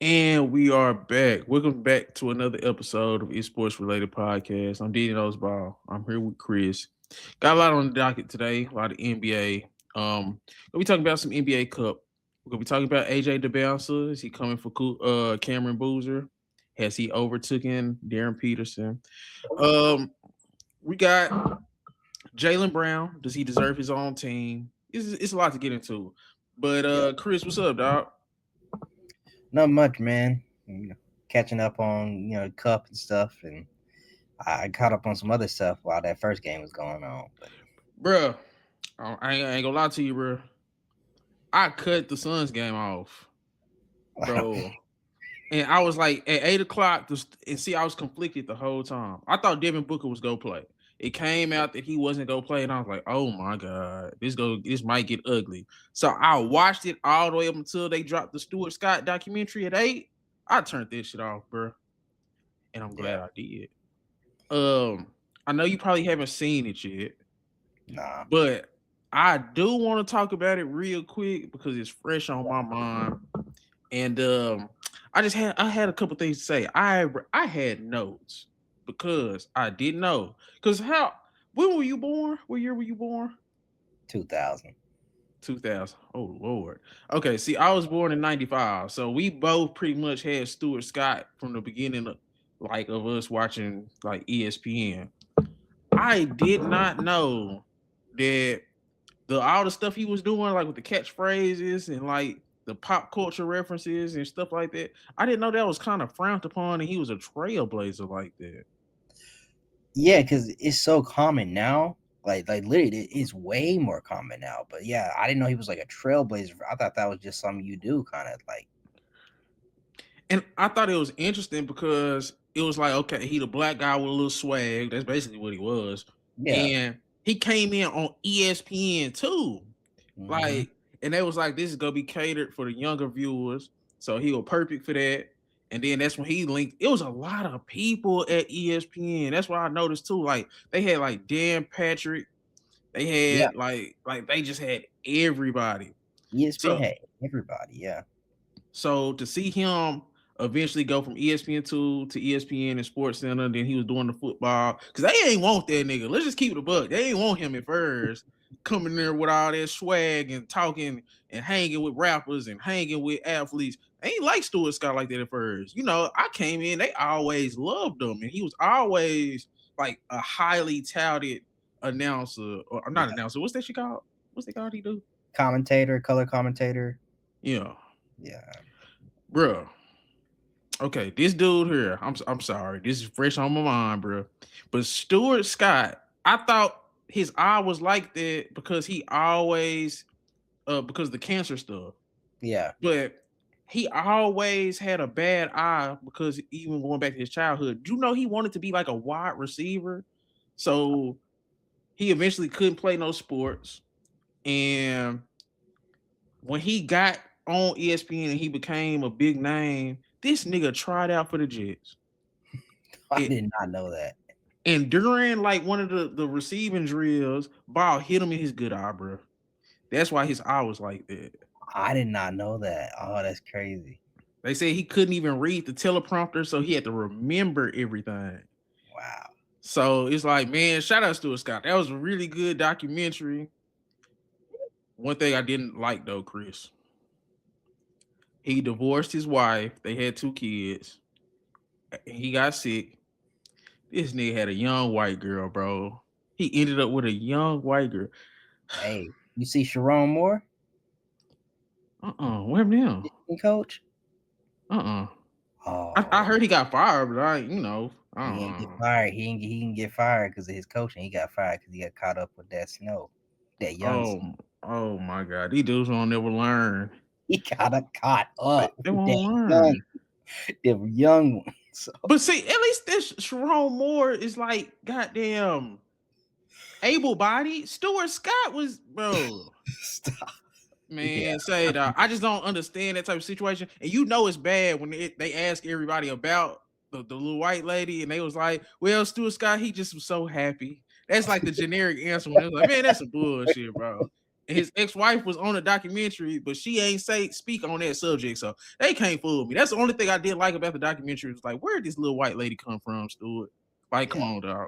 And we are back. Welcome back to another episode of Esports Related Podcast. I'm Didi Ball. I'm here with Chris. Got a lot on the docket today, a lot of NBA. We'll be talking about some NBA Cup. We're gonna be talking about AJ Dybantsa. Is he coming for Cameron Boozer? Has he overtaken Darren Peterson? Um, we got Jaylen Brown. Does he deserve his own team? It's a lot to get into. But Chris, what's up, dog? Not much, man. Catching up on cup and stuff, and I caught up on some other stuff while that first game was going on. But Bruh, I ain't gonna lie to you, bro. I cut the Suns game off, bro. And I was like at 8 o'clock, and see, I was conflicted the whole time. I thought Devin Booker was gonna play. It came out that he wasn't gonna play, and I was like, "Oh my god, this might get ugly." So I watched it all the way up until they dropped the Stuart Scott documentary at 8. I turned this shit off, bro, and I'm glad yeah, I did. I know you probably haven't seen it yet, nah, but I do want to talk about it real quick because it's fresh on my mind. And I had a couple things to say. I had notes because I didn't know. Because when were you born? What year were you born? 2000. 2000. Oh Lord. Okay, see, I was born in 95. So we both pretty much had Stuart Scott from the beginning of us watching like ESPN. I did not know that all the stuff he was doing, like with the catchphrases and like the pop culture references and stuff like that. I didn't know that was kind of frowned upon, and he was a trailblazer like that. Yeah, because it's so common now. Like literally, it's way more common now. But yeah, I didn't know he was like a trailblazer. I thought that was just something you do, kind of like. And I thought it was interesting because it was like, okay, he the black guy with a little swag. That's basically what he was. Yeah. And he came in on ESPN too. Mm-hmm. Like, and they was like, this is gonna be catered for the younger viewers. So he was perfect for that. And then that's when he linked. It was a lot of people at ESPN. That's what I noticed too. Like they had like Dan Patrick. They Yeah. had like they just had everybody. ESPN So had everybody. Yeah. so to see him eventually go from ESPN2 to ESPN and Sports Center, then he was doing the football because they ain't want that nigga. Let's just keep it a buck. They ain't want him at first coming there with all that swag and talking and hanging with rappers and hanging with athletes. They ain't like Stuart Scott like that at first. You know, I came in, they always loved him, and he was always like a highly touted announcer or not Yeah. announcer. What's that shit called? What's that called? He do? Commentator, color commentator. Yeah, Yeah. bro. Okay, this dude here, I'm sorry, this is fresh on my mind, bro. But Stuart Scott, I thought his eye was like that because he always because the cancer stuff. Yeah. But he always had a bad eye because even going back to his childhood, you know he wanted to be like a wide receiver. So he eventually couldn't play no sports. And when he got on ESPN and he became a big name, this nigga tried out for the Jets. I did not know that. And during like one of the receiving drills, ball hit him in his good eye, bro. That's why his eye was like that. I did not know that. Oh, that's crazy. They said he couldn't even read the teleprompter, so he had to remember everything. Wow. So it's like, man, shout out to Stuart Scott. That was a really good documentary. One thing I didn't like though, Chris, he divorced his wife. They had 2 kids. He got sick. This nigga had a young white girl, bro. He ended up with a young white girl. Hey, you see Sharon Moore, What happened to him? Disney coach? Uh-uh. I Oh, heard he got fired, but I he don't ain't get know. fired. He can get fired because of his coaching. He got fired because he got caught up with that snow, that young. Oh my God, these dudes won't never learn. He got caught They, up they with won't that young, learn. them young ones. So But see, at least this Sharon Moore is like goddamn able-bodied. Stuart Scott was, bro. stop. Yeah, Man, say that. I just don't understand that type of situation. And you know it's bad when they ask everybody about the little white lady, and they was like, "Well, Stuart Scott, he just was so happy." That's like the generic answer when it's like, "Man, that's some bullshit, bro." his ex-wife was on a documentary, but she ain't speak on that subject, so they can't fool me. That's the only thing I did like about the documentary. Was like, where did this little white lady come from, Stuart? Like, come Yeah, on, dog.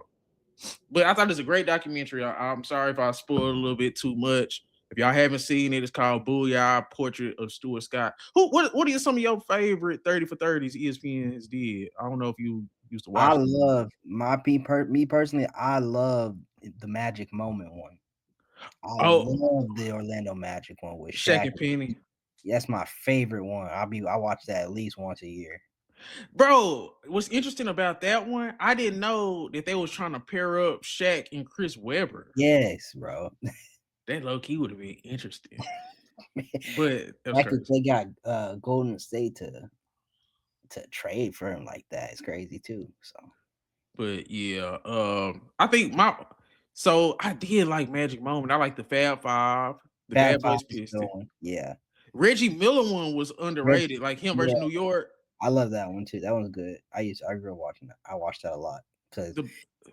But I thought it was a great documentary. I'm sorry if I spoiled a little bit too much. If y'all haven't seen it, it's called Booyah: Portrait of Stuart Scott. What are some of your favorite 30 for 30s ESPN has did? I don't know if you used to I watch them. love me personally. I love the Magic Moment one. I Oh, love the Orlando Magic one with Shaq Shaq. and Penny. That's my favorite one. I watch that at least once a year. Bro, what's interesting about that one, I didn't know that they was trying to pair up Shaq and Chris Webber. Yes, bro. That low key would have been interesting. But that was Like if crazy. they got Golden State to trade for him like that, it's crazy too. So But yeah, I think I did like Magic Moment. I like the Fab Five, the Fab Bad Five Boys is a good Piston. one. Yeah. Reggie Miller one was Reg- underrated, like him versus yeah, New York. I love that one too. That one's good. I grew up watching that. I watched that a lot because The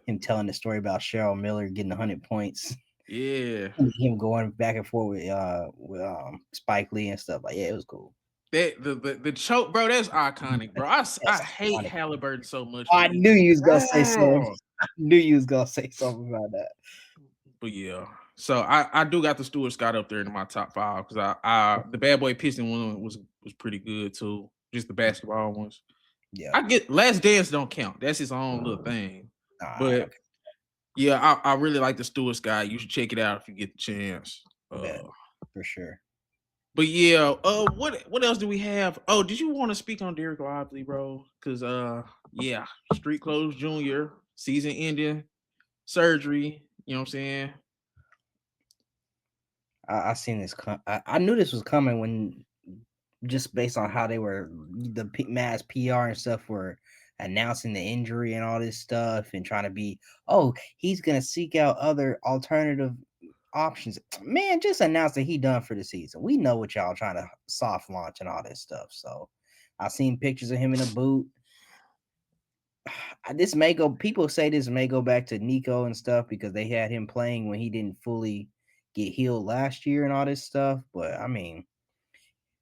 him telling the story about Cheryl Miller getting 100 points, yeah, and him going back and forth with Spike Lee and stuff. Like, yeah, it was cool. that the choke, bro. That's iconic, bro. I That's hate iconic. Halliburton so much for I knew losing. you was gonna say something. Bro. I knew you was gonna say something about that. But yeah, so I do got the Stuart Scott up there in my top five because I the Bad Boy Piston one was pretty good too. Just the basketball ones. Yeah. I get Last Dance don't count. That's his own little thing. Nah, But okay. yeah, I really like the Stuart Scott. You should check it out if you get the chance. Bet for sure. But yeah, what else do we have? Oh, did you want to speak on Dereck Lively, bro? Because yeah, Street Clothes Junior, season ending surgery. You know what I'm saying? I seen this. I knew this was coming when just based on how they were mass PR and stuff were announcing the injury and all this stuff and trying to be, oh, he's gonna seek out other alternative options. Man, just announce that he done for the season. We know what y'all trying to soft launch and all this stuff. So I seen pictures of him in a boot. This may go. People say this may go back to Nico and stuff because they had him playing when he didn't fully get healed last year and all this stuff. But I mean,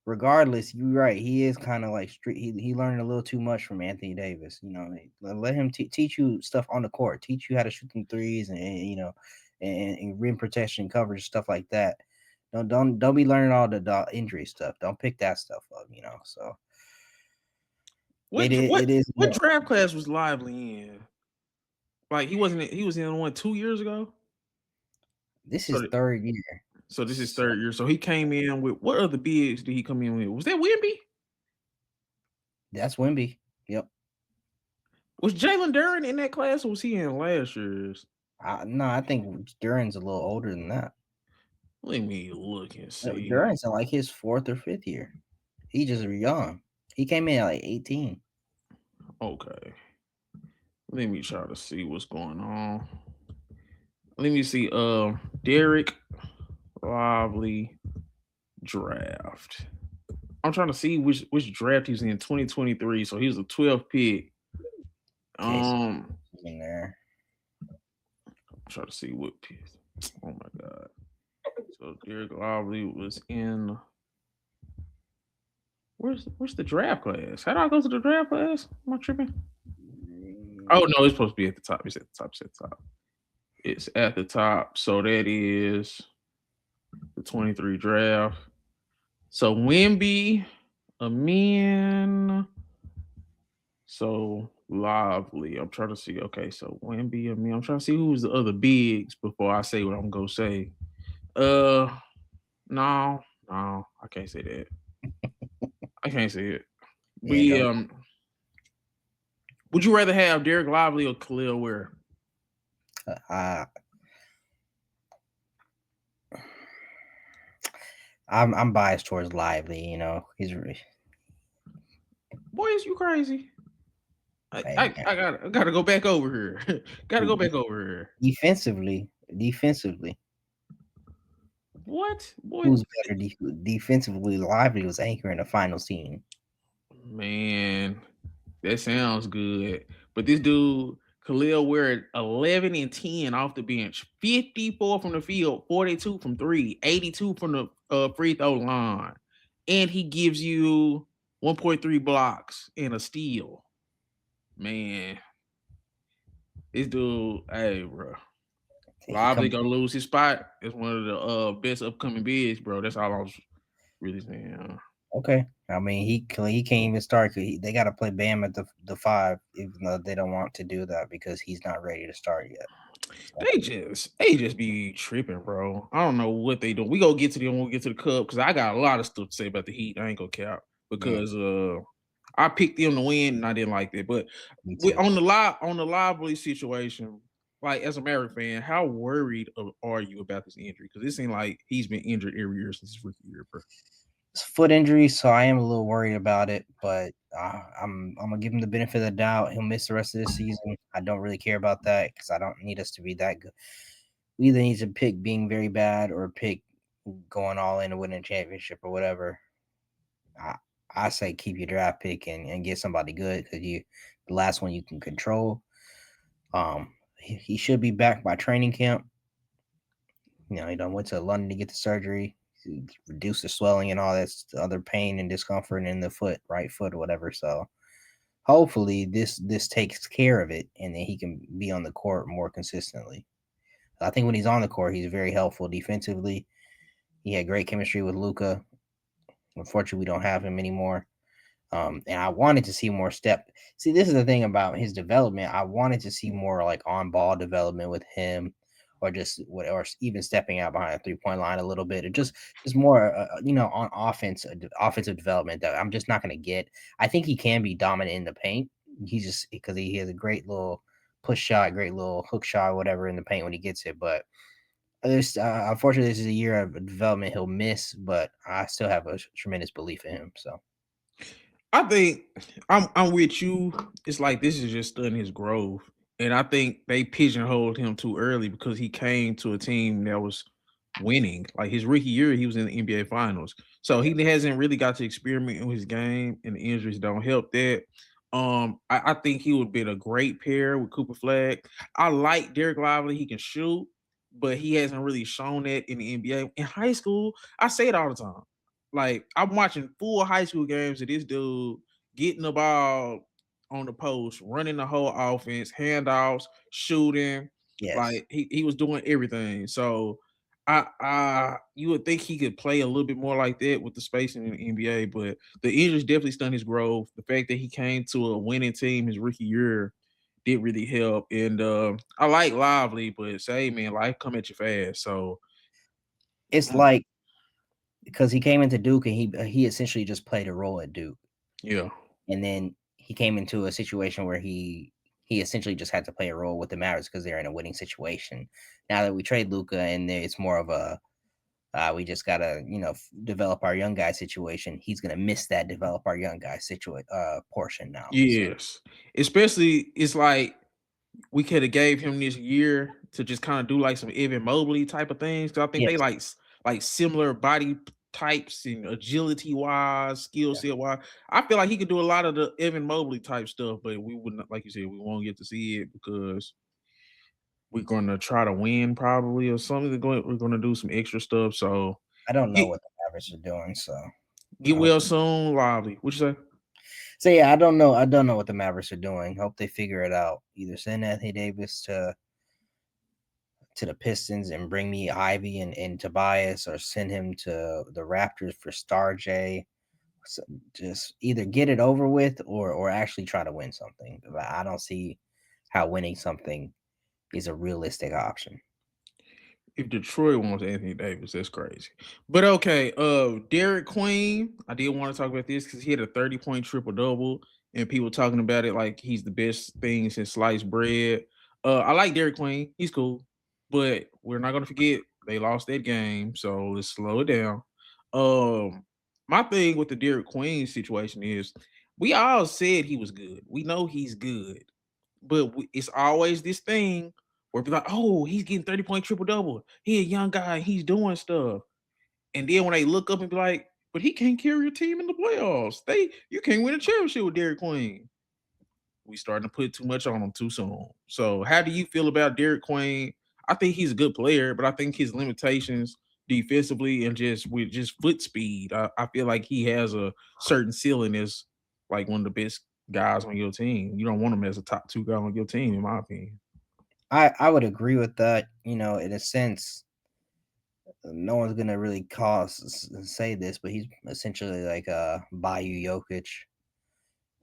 regardless, you're right. He is kind of like street. He learned a little too much from Anthony Davis. You know, let him teach you stuff on the court. Teach you how to shoot them threes, and you know, and rim protection, coverage, stuff like that. Don't be learning all the injury stuff. Don't pick that stuff up. You know, so What what it is. what draft class was Lively in? Like he was in one 2 years ago. This So is third year. so this is So third year. So he came in with what other bigs did he come in with? Was that Wimby? that's Wimby. Yep. Was Jalen Duran in that class or was he in last year's? No, I think Duran's a little older than that. Let me look and see. Duran's in like his fourth or fifth year. He just young. He came in at like 18. Okay. Let me try to see what's going on. Let me see. Dereck Lively draft. I'm trying to see which draft he was in 2023. So he was a 12th pick. Okay, so Um, in there. I'm trying to see what pick. Oh my god. So Dereck Lively was in. Where's the draft class? How do I go to the draft class? Am I tripping? Oh no, it's supposed to be at the top. It's at the top. It's at the top. It's at the top. So that is the 23 draft. So Wimby, Amin. So Lively. I'm trying to see. Okay, so Wimby, Amin. I'm trying to see who's the other bigs before I say what I'm gonna say. Uh, no, no, I can't say that. I can't say it. But Yeah, yeah, don't. would you rather have Dereck Lively or Khalil Ware? Uh, I'm biased towards Lively. You know, he's Boy, is you crazy? hey man. I gotta go back over here. Gotta go back over here. Defensively, What? Boy, who's better defensively? Lively was anchoring the finals team. man, that sounds good. But this dude, Khalil Ware 11 and 10 off the bench, 54 from the field, 42 from three, 82 from the free throw line. And he gives you 1.3 blocks and a steal. Man, this dude, hey, bro. He Lively come gonna lose his spot. It's one of the best upcoming bigs, bro. That's all I was really saying. okay. I mean, he can't even start. They got to play Bam at the five, even though they don't want to do that because he's not ready to start yet. So They just be tripping, bro. I don't know what they do. We gonna get to them when we get to the cup because I got a lot of stuff to say about the Heat. I ain't gonna cap mm, because I picked them to win and I didn't like that. But me we too. on the Lively situation, like as a Maverick fan, how worried are you about this injury? Because it seems like he's been injured every year since his rookie year, bro. It's a foot injury, so I am a little worried about it. But I'm gonna give him the benefit of the doubt. He'll miss the rest of the season. I don't really care about that because I don't need us to be that good. We either need to pick being very bad or pick going all in to win a championship or whatever. I I say keep your draft pick and get somebody good because you the last one you can control. He should be back by training camp. You know, he done went to London to get the surgery, reduce the swelling and all that other pain and discomfort in the foot, right foot or whatever. So hopefully this takes care of it and then he can be on the court more consistently. I think when he's on the court, he's very helpful defensively. He had great chemistry with Luca. Unfortunately, we don't have him anymore. And I wanted to see more step. See, this is the thing about his development. I wanted to see more like on ball development with him, or just or even stepping out behind the 3 point line a little bit, or just more, on offense, offensive development that I'm just not going to get. I think he can be dominant in the paint. He's just because he has a great little push shot, great little hook shot, whatever in the paint when he gets it, but. This, unfortunately, this is a year of development he'll miss, but I still have a tremendous belief in him. So I think I'm with you. It's like this is just stunning his growth, and I think they pigeonholed him too early because he came to a team that was winning. Like his rookie year, he was in the NBA Finals, so yeah, he hasn't really got to experiment in his game, and the injuries don't help that. I think he would be a great pair with Cooper Flag. I like Dereck Lively; he can shoot, but he hasn't really shown that in the NBA. In high school, I say it all the time. Like I'm watching full high school games of this dude getting the ball on the post, running the whole offense, handoffs, shooting. yes. Like he was doing everything. So I you would think he could play a little bit more like that with the spacing in the NBA, but the injuries definitely stunned his growth. The fact that he came to a winning team his rookie year did really help. And I like Lively, but say man, life come at you fast. So It's mm, like because he came into Duke and he essentially just played a role at Duke, yeah. and then he came into a situation where he essentially just had to play a role with the Mavericks because they're in a winning situation. Now that we trade Luca and it's more of a we just gotta develop our young guy situation. He's gonna miss that develop our young guy situation portion now. So Yes. Especially it's like we could have gave him this year to just kind of do like some Evan Mobley type of things. Cause I think they yes, like similar body types and agility wise, skill yeah. set wise. I feel like he could do a lot of the Evan Mobley type stuff, but we wouldn't, like you said, we won't get to see it because we're gonna try to win probably or something. We're gonna do some extra stuff. So I don't know get what the Mavericks are doing. So get I hope. well soon, Lively. What you say? So yeah, I don't know. I don't know what the Mavericks are doing. Hope they figure it out. Either send Anthony Davis to the Pistons and bring me Ivy and Tobias, or send him to the Raptors for Star J. So just either get it over with or actually try to win something. But I don't see how winning something is a realistic option. If Detroit wants Anthony Davis, that's crazy. But okay, Derik Queen, I did want to talk about this because he had a 30-point triple double, and people talking about it like he's the best thing since sliced bread. I like Derik Queen, he's cool, but we're not gonna forget they lost that game, so let's slow it down. My thing with the Derik Queen situation is we all said he was good. We know he's good, but it's always this thing where be like, oh, he's getting 30-point triple double. He a young guy, he's doing stuff. And then when they look up and be like, but he can't carry a team in the playoffs. You can't win a championship with Derik Queen. We starting to put too much on him too soon. So, how do you feel about Derik Queen? I think he's a good player, but I think his limitations defensively and just with just foot speed, I feel like he has a certain ceiling as like one of the best guys on your team. You don't want him as a top two guy on your team, in my opinion. I would agree with that. In a sense, no one's gonna really say this, but he's essentially like Bayou Jokic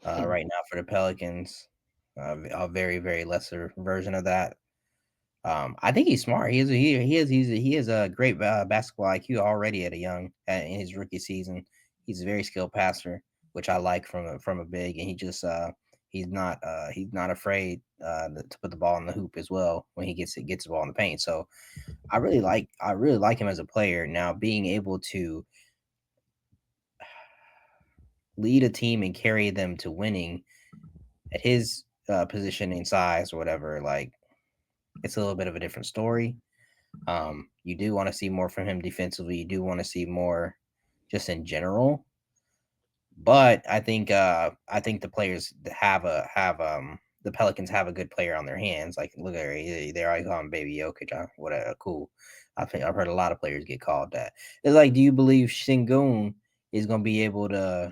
right now for the Pelicans. A very very lesser version of that. I think he's smart. He has a great basketball IQ already at a young in his rookie season. He's a very skilled passer, which I like from a big, and he's not afraid to put the ball in the hoop as well when he gets the ball in the paint. So I really like him as a player. Now being able to lead a team and carry them to winning at his position and size or whatever, like it's a little bit of a different story. You do want to see more from him defensively. You do want to see more just in general. But I think the players have the Pelicans have a good player on their hands. Like look at they're already calling Baby Jokic. Whatever, cool. I think I've heard a lot of players get called that. It's like, do you believe Shingun is going to be able to?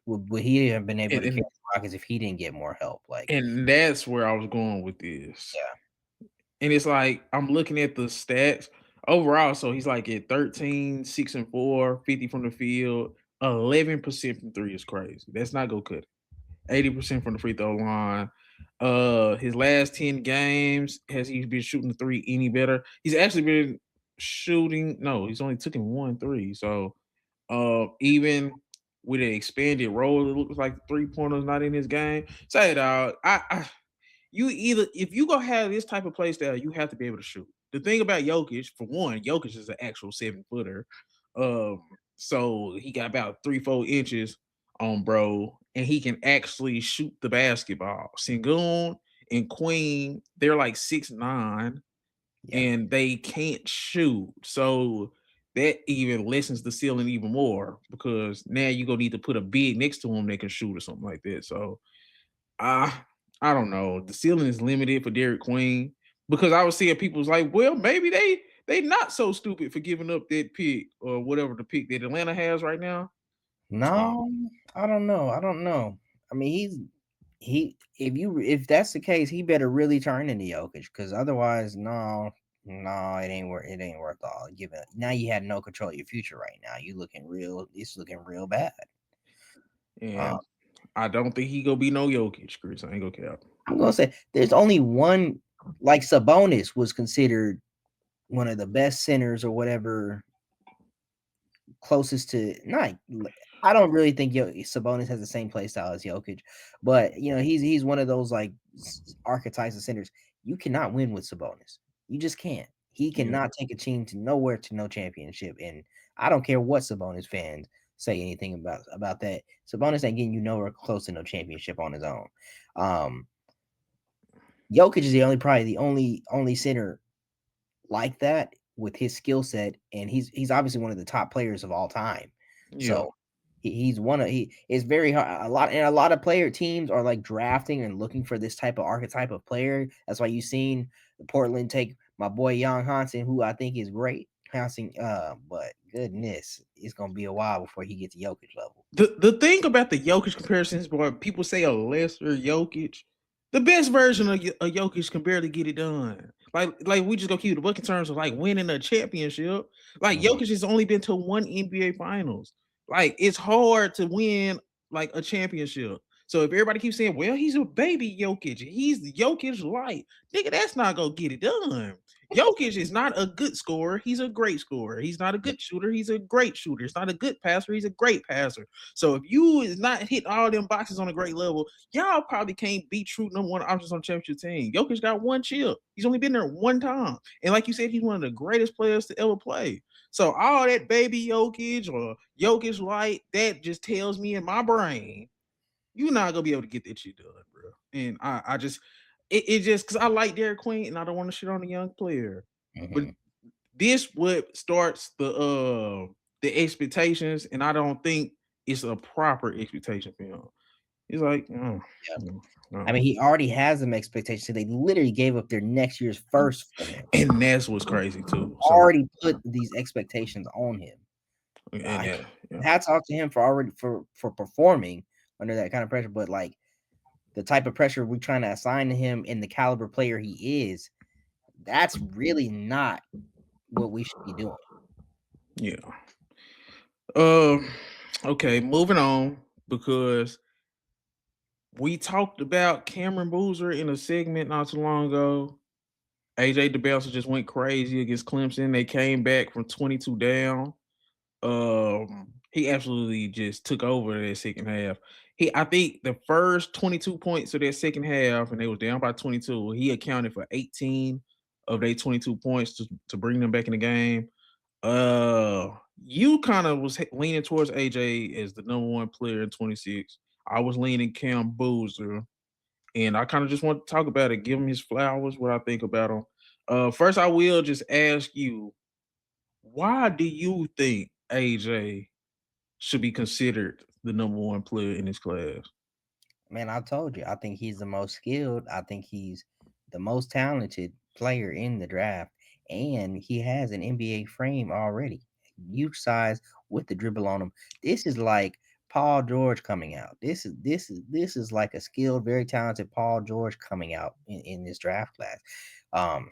Would he have been able And, to carry and the Rockets if he didn't get more help? Like, and that's where I was going with this. yeah, And it's like I'm looking at the stats overall. So he's like at 13, 6 and 4, 50 from the field, 11% from three is crazy. That's not go cut it. 80% from the free throw line. His last 10 games, has he been shooting the three any better? He's actually been shooting, no, he's only taken 1 3. So even with an expanded role, it looks like 3 pointers not in his game. Say it out. You either if you go have this type of play style, you have to be able to shoot. The thing about Jokic, for one, Jokic is an actual 7 footer. So he got about 3 4 inches on bro, and he can actually shoot the basketball. Sengun and Queen, they're like 6'9", yeah. and they can't shoot. So that even lessens the ceiling even more because now you're gonna need to put a big next to him that can shoot or something like that. So uh, I don't know. The ceiling is limited for Derik Queen because I was seeing people's like, well, maybe they not so stupid for giving up that pick or whatever the pick that Atlanta has right now. So No, I don't know. I don't know. I mean, if that's the case, he better really turn into Jokic because otherwise, no, it ain't worth all. Giving now you had no control of your future right now. It's looking real bad. Uh, and I don't think he gonna be no Jokic, Chris. I ain't gonna cap. I'm gonna say there's only one like Sabonis was considered one of the best centers or whatever closest to not. I don't really think Sabonis has the same play style as Jokic, but he's one of those like archetypes of centers. You cannot win with Sabonis. You just can't. He Yeah. cannot take a team to nowhere to no championship. And I don't care what Sabonis fans say anything about that. Sabonis ain't getting you nowhere close to no championship on his own. Um, Jokic is probably the only center like that with his skill set, and he's obviously one of the top players of all time. Yeah. So he's one of he is very hard. A lot of player teams are like drafting and looking for this type of archetype of player. That's why you've seen Portland take my boy Jan Hansen, who I think is great. Hansen, but goodness, it's gonna be a while before he gets to Jokic level. The thing about the Jokic comparisons, boy, people say a lesser Jokic. The best version of a Jokic can barely get it done. Like we just go keep the book in terms of like winning a championship. Like Mhm. Jokic has only been to one NBA Finals. Like it's hard to win like a championship. So if everybody keeps saying, "Well, he's a baby Jokic, he's the Jokic light," nigga, that's not gonna get it done. Jokic is not a good scorer. He's a great scorer. He's not a good shooter. He's a great shooter. He's not a good passer. He's a great passer. So if you is not hit all them boxes on a great level, y'all probably can't be true number one options on the championship team. Jokic got one chip. He's only been there one time. And like you said, he's one of the greatest players to ever play. So all that baby Jokic or Jokic light, that just tells me in my brain, you're not gonna be able to get that shit done, bro. And I just it just because I like Derik Queen and I don't want to shit on a young player. But Mhm. this what starts the expectations, and I don't think it's a proper expectation for him. He's like, Yeah. I no. mean, he already has them expectations. So they literally gave up their next year's first for him. And that's what's crazy too. So Already put these expectations on him. and I, that, yeah. hats off to him for already for performing under that kind of pressure. But like the type of pressure we're trying to assign to him and the caliber player he is, that's really not what we should be doing. Yeah. Um. Okay, moving on because we talked about Cameron Boozer in a segment not too long ago. AJ Dybantsa just went crazy against Clemson. They came back from 22 down. He absolutely just took over that second half. I think the first 22 points of that second half, and they was down by 22. He accounted for 18 of their 22 points to bring them back in the game. You kind of was leaning towards AJ as the number one player in 26. I was leaning Cam Boozer, and I kind of just want to talk about it, give him his flowers, what I think about him. First, I will just ask you, why do you think AJ should be considered the number one player in this class? Man, I told you, I think he's the most skilled. I think he's the most talented player in the draft, and he has an NBA frame already, huge size with the dribble on him. This is like Paul George coming out. This is like a skilled, very talented Paul George coming out in this draft class.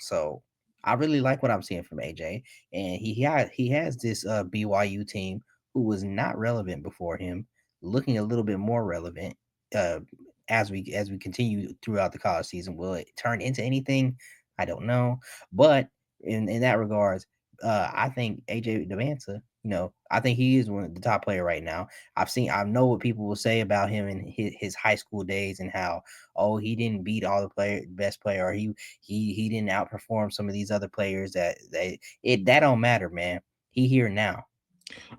So I really like what I'm seeing from AJ, and he has this BYU team who was not relevant before him, looking a little bit more relevant uh, as we continue throughout the college season. Will it turn into anything? I don't know, but in that regards, I think AJ Devanza, I think he is one of the top player right now. I know what people will say about him in his high school days and how, oh, he didn't beat all the best player, or he didn't outperform some of these other players. That don't matter, man. He here now.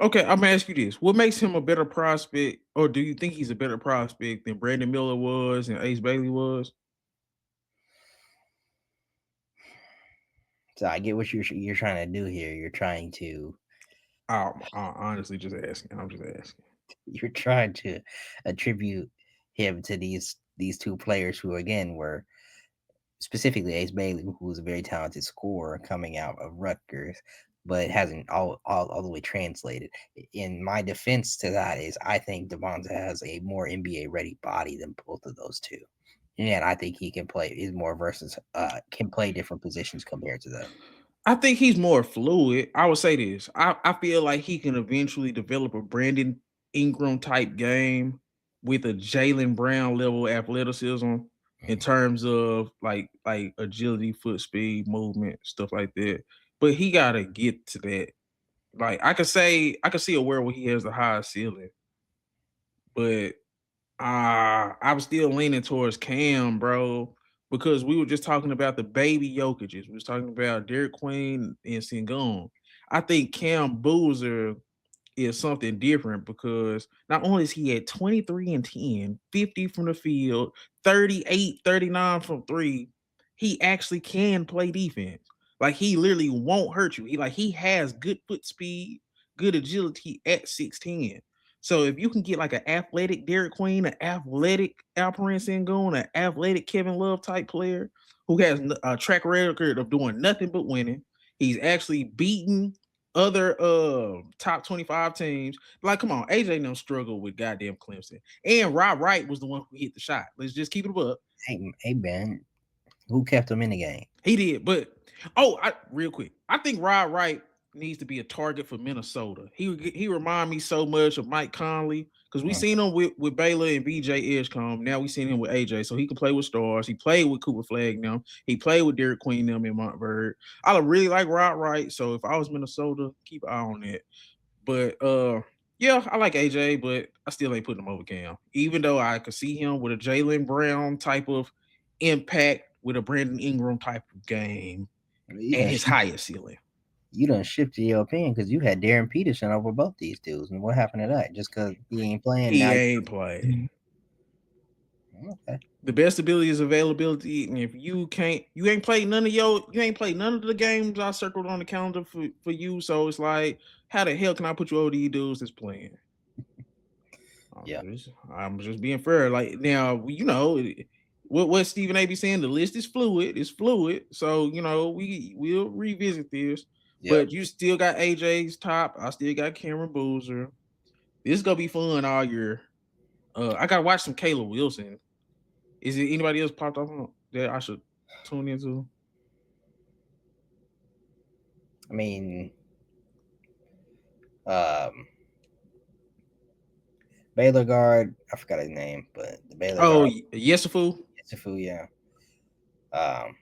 Okay, I'm gonna ask you this: what makes him a better prospect, or do you think he's a better prospect than Brandon Miller was and Ace Bailey was? So I get what you're trying to do here. You're trying to I'm honestly just asking. I'm just asking. you're trying to attribute him to these two players who again were specifically Ace Bailey, who was a very talented scorer coming out of Rutgers, but hasn't all the way translated. In my defense to that is I think Devonta has a more NBA ready body than both of those two. And I think he can play is more versus can play different positions compared to them. I think he's more fluid. I would say this. I feel like he can eventually develop a Brandon Ingram type game with a Jaylen Brown level athleticism in terms of like agility, foot speed, movement, stuff like that. But he gotta get to that. Like I could see a world where he has the highest ceiling, but I'm still leaning towards Cam, bro, because we were just talking about the baby Jokic's. We was talking about Derik Queen and Sengun. I think Cam Boozer is something different because not only is he at 23 and 10, 50 from the field, 38, 39 from three, he actually can play defense. Like he literally won't hurt you. He has good foot speed, good agility at 6'10". So if you can get like an athletic Derik Queen, an athletic Alperen Sengun, an athletic Kevin Love type player who has a track record of doing nothing but winning, he's actually beaten other top 25 teams. Like, come on, AJ and them struggle with goddamn Clemson. And Rob Wright was the one who hit the shot. Let's just keep it up. Hey Ben, who kept him in the game? He did, but real quick, I think Rob Wright needs to be a target for Minnesota. He remind me so much of Mike Conley because we seen him with Baylor and BJ Edgecombe. Now we seen him with AJ, so he can play with stars. He played with Cooper Flag now. He played with Derik Queen them in Montverde. I really like Rob Wright, so if I was Minnesota, keep an eye on that. But yeah, I like AJ, but I still ain't putting him over Cam. Even though I could see him with a Jaylen Brown type of impact with a Brandon Ingram type of game You at done his highest ceiling. you done shifted your opinion because you had Darren Peterson over both these dudes, and what happened to that? Just because he ain't playing He now? ain't played. Okay. The best ability is availability, and if you ain't played none of the games I circled on the calendar for you. So it's like, how the hell can I put you over these dudes that's playing? Yeah. I'm just being fair. Like now, what Stephen A. be saying. The list is fluid. It's fluid. So we'll revisit this. Yep. But you still got AJ's top. I still got Cameron Boozer. This is gonna be fun all year. I gotta watch some Caleb Wilson. Is it anybody else popped up on that I should tune into? I mean, um, Baylor guard. I forgot his name, but the Baylor Oh, guard, Yesufu. Sifu. Yeah. Um,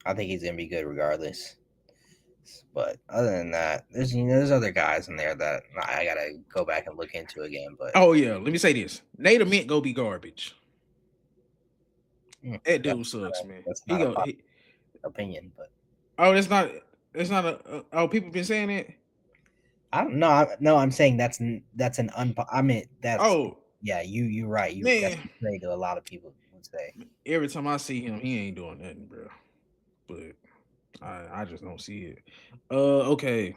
I think he's gonna be good regardless. But other than that, there's other guys in there that I gotta go back and look into again. But Oh yeah, let me say this: Nate Mint go be garbage. That that's dude not sucks, a, man. that's He not a go. popular opinion. But Oh, that's not a. Oh, people been saying it. I don't know. No, I'm saying that's an I mean, that's Oh yeah. You right. You that's man, great to a lot of people would say. every time I see him, he ain't doing nothing, bro. But I just don't see it. Okay.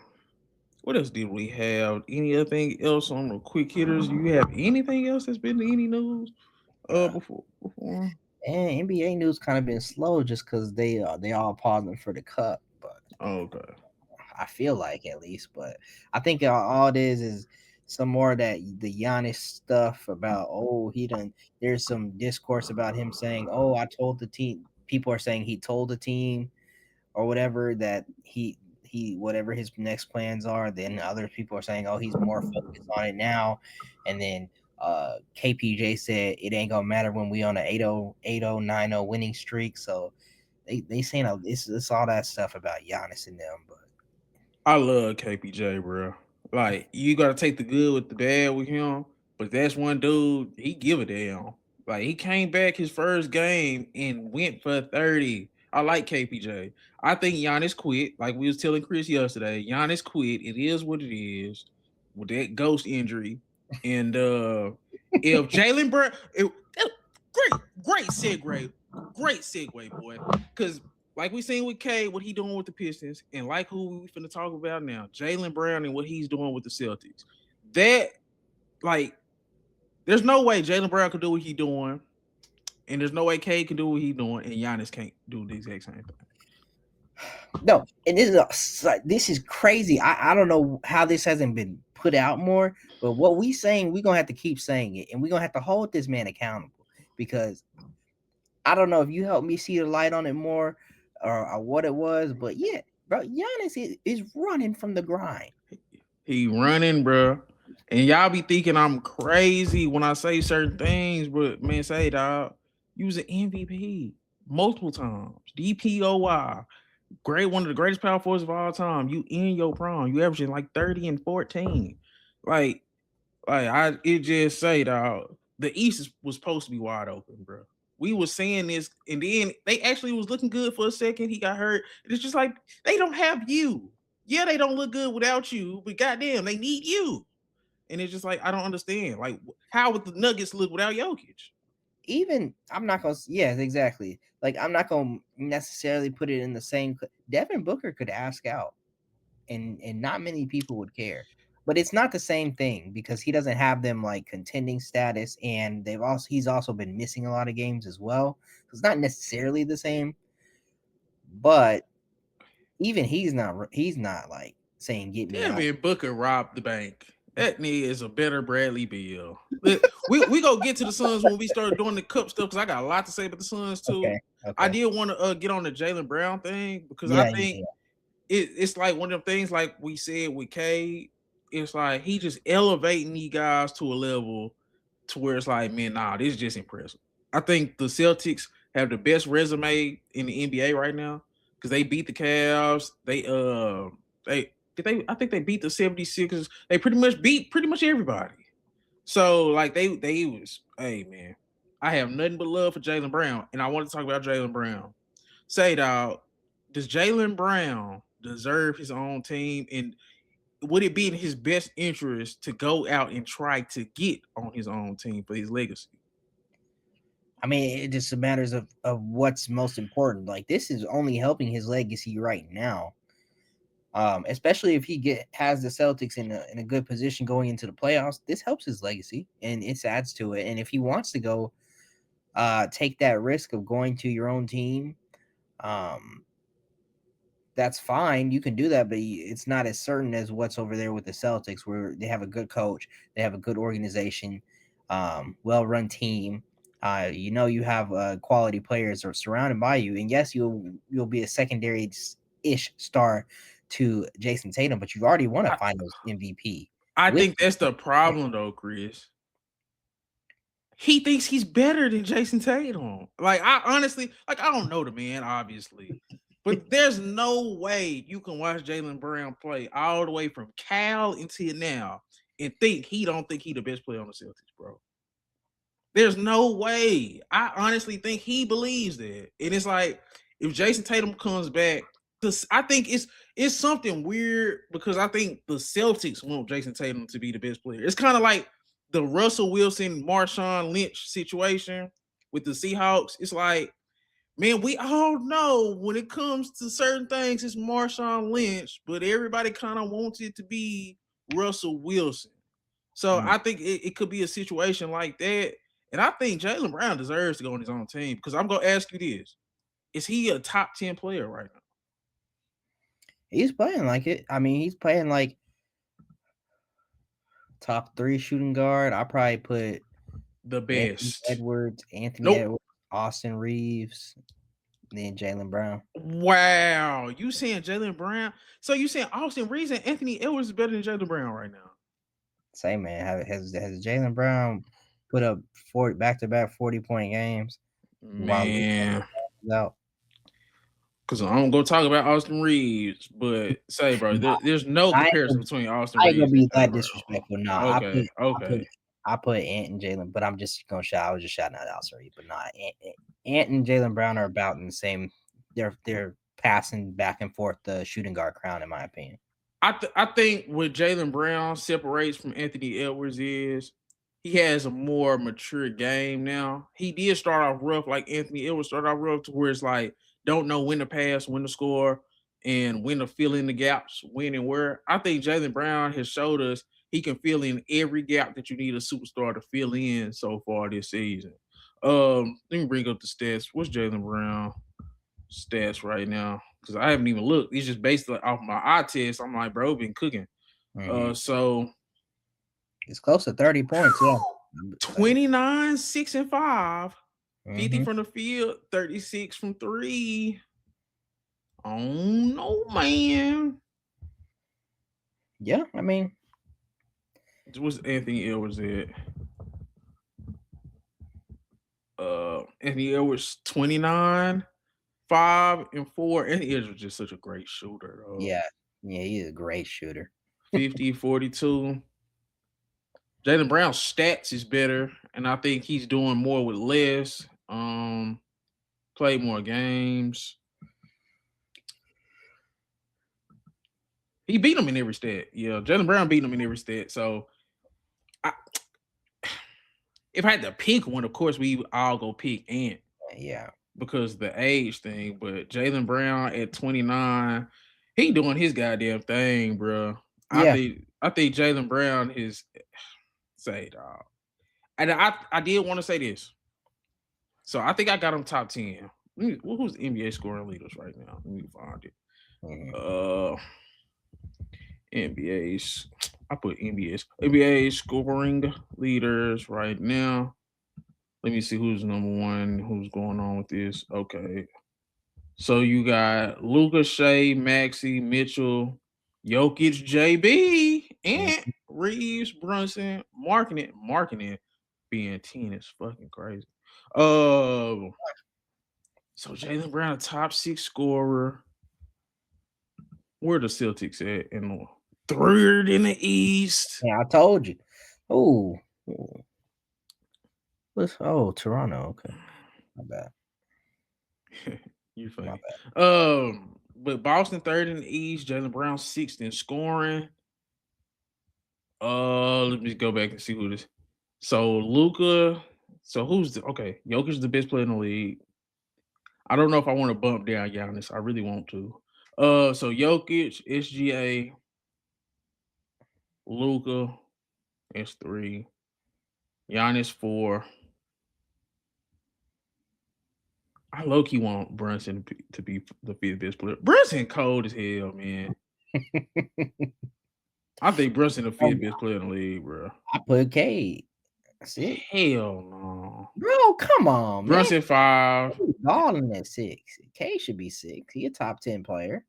What else did we have? Anything else on the quick hitters? Do you have anything else that's been any news? Uh, Before. and NBA news kind of been slow just because they all pausing for the cup, but Oh, okay. I feel like at least. But I think all it is some more of that the Giannis stuff about he done. There's some discourse about him saying I told the team. People are saying he told the team or whatever that he whatever his next plans are. Then other people are saying he's more focused on it now, and then KPJ said it ain't gonna matter when we on a 8-0, winning streak. So they saying it's all that stuff about Giannis and them, but I love KPJ, bro. Like you gotta take the good with the bad with him, but that's one dude he give a damn. Like he came back his first game and went for 30. I like KPJ. I think Giannis quit. Like we was telling Chris yesterday, Giannis quit. It is what it is with that ghost injury. And if Jaylen Brown, great segue, great segue, boy. Because like we seen with K, what he doing with the Pistons, and like who we finna talk about now, Jaylen Brown and what he's doing with the Celtics. That like, there's no way Jaylen Brown can do what he's doing, and there's no way K can do what he's doing, and Giannis can't do the exact same thing. no, and this is crazy. I don't know how this hasn't been put out more, but what we saying, we're gonna have to keep saying it, and we're gonna have to hold this man accountable because I don't know if you help me see the light on it more or what it was, but yeah, bro, Giannis is running from the grind. He running, bro. And y'all be thinking I'm crazy when I say certain things, but man, say dog, you was an MVP multiple times, DPOY, great, one of the greatest power forwards of all time. You in your prime, you averaging like 30 and 14. Like, it just say dog, the East was supposed to be wide open, bro. We was saying this, and then they actually was looking good for a second. He got hurt. It's just like they don't have you. Yeah, they don't look good without you, but goddamn, they need you. And it's just like I don't understand. Like, how would the Nuggets look without Jokic? Even I'm not gonna, yes, exactly. Like I'm not gonna necessarily put it in the same. Devin Booker could ask out, and not many people would care. But it's not the same thing because he doesn't have them like contending status, and he's also been missing a lot of games as well. So it's not necessarily the same, but even he's not like saying get me out. Devin Booker robbed the bank. That nigga is a better Bradley Beal. We go get to the Suns when we start doing the cup stuff because I got a lot to say about the Suns too. Okay, I okay, did want to get on the Jaylen Brown thing because I yeah, yeah, think yeah. it's like one of them things like we said with K. It's like he just elevating these guys to a level to where it's like, man, nah, this is just impressive. I think the Celtics have the best resume in the NBA right now because they beat the Cavs. They I think they beat the 76ers. They pretty much beat pretty much everybody. So like they was, hey man, I have nothing but love for Jaylen Brown, and I want to talk about Jaylen Brown. Say dog, does Jaylen Brown deserve his own team, and would it be in his best interest to go out and try to get on his own team for his legacy? I mean, it just matters of what's most important. Like this is only helping his legacy right now. Especially if he has the Celtics in a good position going into the playoffs. This helps his legacy and it adds to it. And if he wants to go take that risk of going to your own team, um, that's fine. You can do that, but it's not as certain as what's over there with the Celtics, where they have a good coach, they have a good organization, well-run team. You have quality players are surrounded by you, and yes, you'll be a secondary ish star to Jason Tatum, but you've already won a I, Finals MVP I with. think that's the problem though, Chris. He thinks he's better than Jason Tatum. Like I honestly, like I don't know the man, obviously, but there's no way you can watch Jaylen Brown play all the way from Cal until now and think he the best player on the Celtics, bro. There's no way. I honestly think he believes that, and it's like if Jason Tatum comes back, I think it's something weird because I think the Celtics want Jason Tatum to be the best player. It's kind of like the Russell Wilson, Marshawn Lynch situation with the Seahawks. It's like, man, we all know when it comes to certain things, it's Marshawn Lynch, but everybody kind of wants it to be Russell Wilson. So Mm. I think it could be a situation like that. And I think Jaylen Brown deserves to go on his own team because I'm going to ask you this. Is he a top 10 player right now? He's playing like it. I mean, he's playing like top 3 shooting guard. I probably put The best. Anthony Nope. Edwards, Austin Reeves, then Jaylen Brown. Wow. You saying Jaylen Brown? So you saying Austin Reeves and Anthony Edwards is better than Jaylen Brown right now? Say, man, has Jaylen Brown put up 40 back-to-back 40-point games while Luka Man. is out? Because I'm going to talk about Austin Reeves, but say, bro, there's no I ain't comparison gonna, between Austin I ain't gonna Reeves and be Jaylen that Brown. disrespectful. No, Okay. Okay. I put Ant and Jalen, but I'm just gonna shout. I was just shouting out Austin Reeves, but nah, Ant and Jaylen Brown are about in the same. They're passing back and forth the shooting guard crown, in my opinion. I think what Jaylen Brown separates from Anthony Edwards is he has a more mature game now. He did start off rough, like Anthony Edwards started off rough, to where it's like don't know when to pass, when to score, and when to fill in the gaps, when and where. I think Jaylen Brown has showed us he can fill in every gap that you need a superstar to fill in so far this season. Let me bring up the stats. What's Jaylen Brown stats right now? Because I haven't even looked. It's just based off my eye test. I'm like, bro, been cooking. Mm-hmm. So It's close to 30 points. Yeah, 29, 6 and 5, 50 mm-hmm. from the field, 36 from three. Oh no, man. Yeah, I mean, What's Anthony Edwards at? Anthony Edwards 29, 5 and 4. Anthony Edwards was just such a great shooter, though. yeah, he's a great shooter. 50, 42. Jaylen Brown's stats is better, and I think he's doing more with less. Played more games. He beat him in every stat. Yeah, Jaylen Brown beat him in every stat. So, I, if I had to pick one, of course we all go pick Ant Yeah, because the age thing. But Jaylen Brown at 29, he doing his goddamn thing, bro. yeah. I think Jaylen Brown is say dog. And I did want to say this. So I think I got him top 10. Who's the NBA scoring leaders right now? Let me find it. Mm-hmm. NBA's. I put NBA scoring leaders right now. Let me see who's number one. Who's going on with this? Okay. So you got Luca, Shea, Maxi, Mitchell, Jokic, JB, and Reeves, Brunson, marking it, being 10 is fucking crazy. So Jaylen Brown, a top 6 scorer. Where the Celtics at? In the third in the East. Yeah, I told you. Oh, Toronto. Okay, my bad. You My funny. bad. But Boston third in the East. Jaylen Brown sixth in scoring. Let me go back and see who this. So Luca. So who's okay? Jokic is the best player in the league. I don't know if I want to bump down Giannis. I really want to. So Jokic, SGA, Luca, S3, Giannis 4. I low key want Brunson to be the fifth best player. Brunson cold as hell, man. I think Brunson the fifth best player in the league, bro. I put Cade. That's it. Hell no. Bro, come on, man. Brunson 5. Balling at 6. K should be 6. He a top 10 player.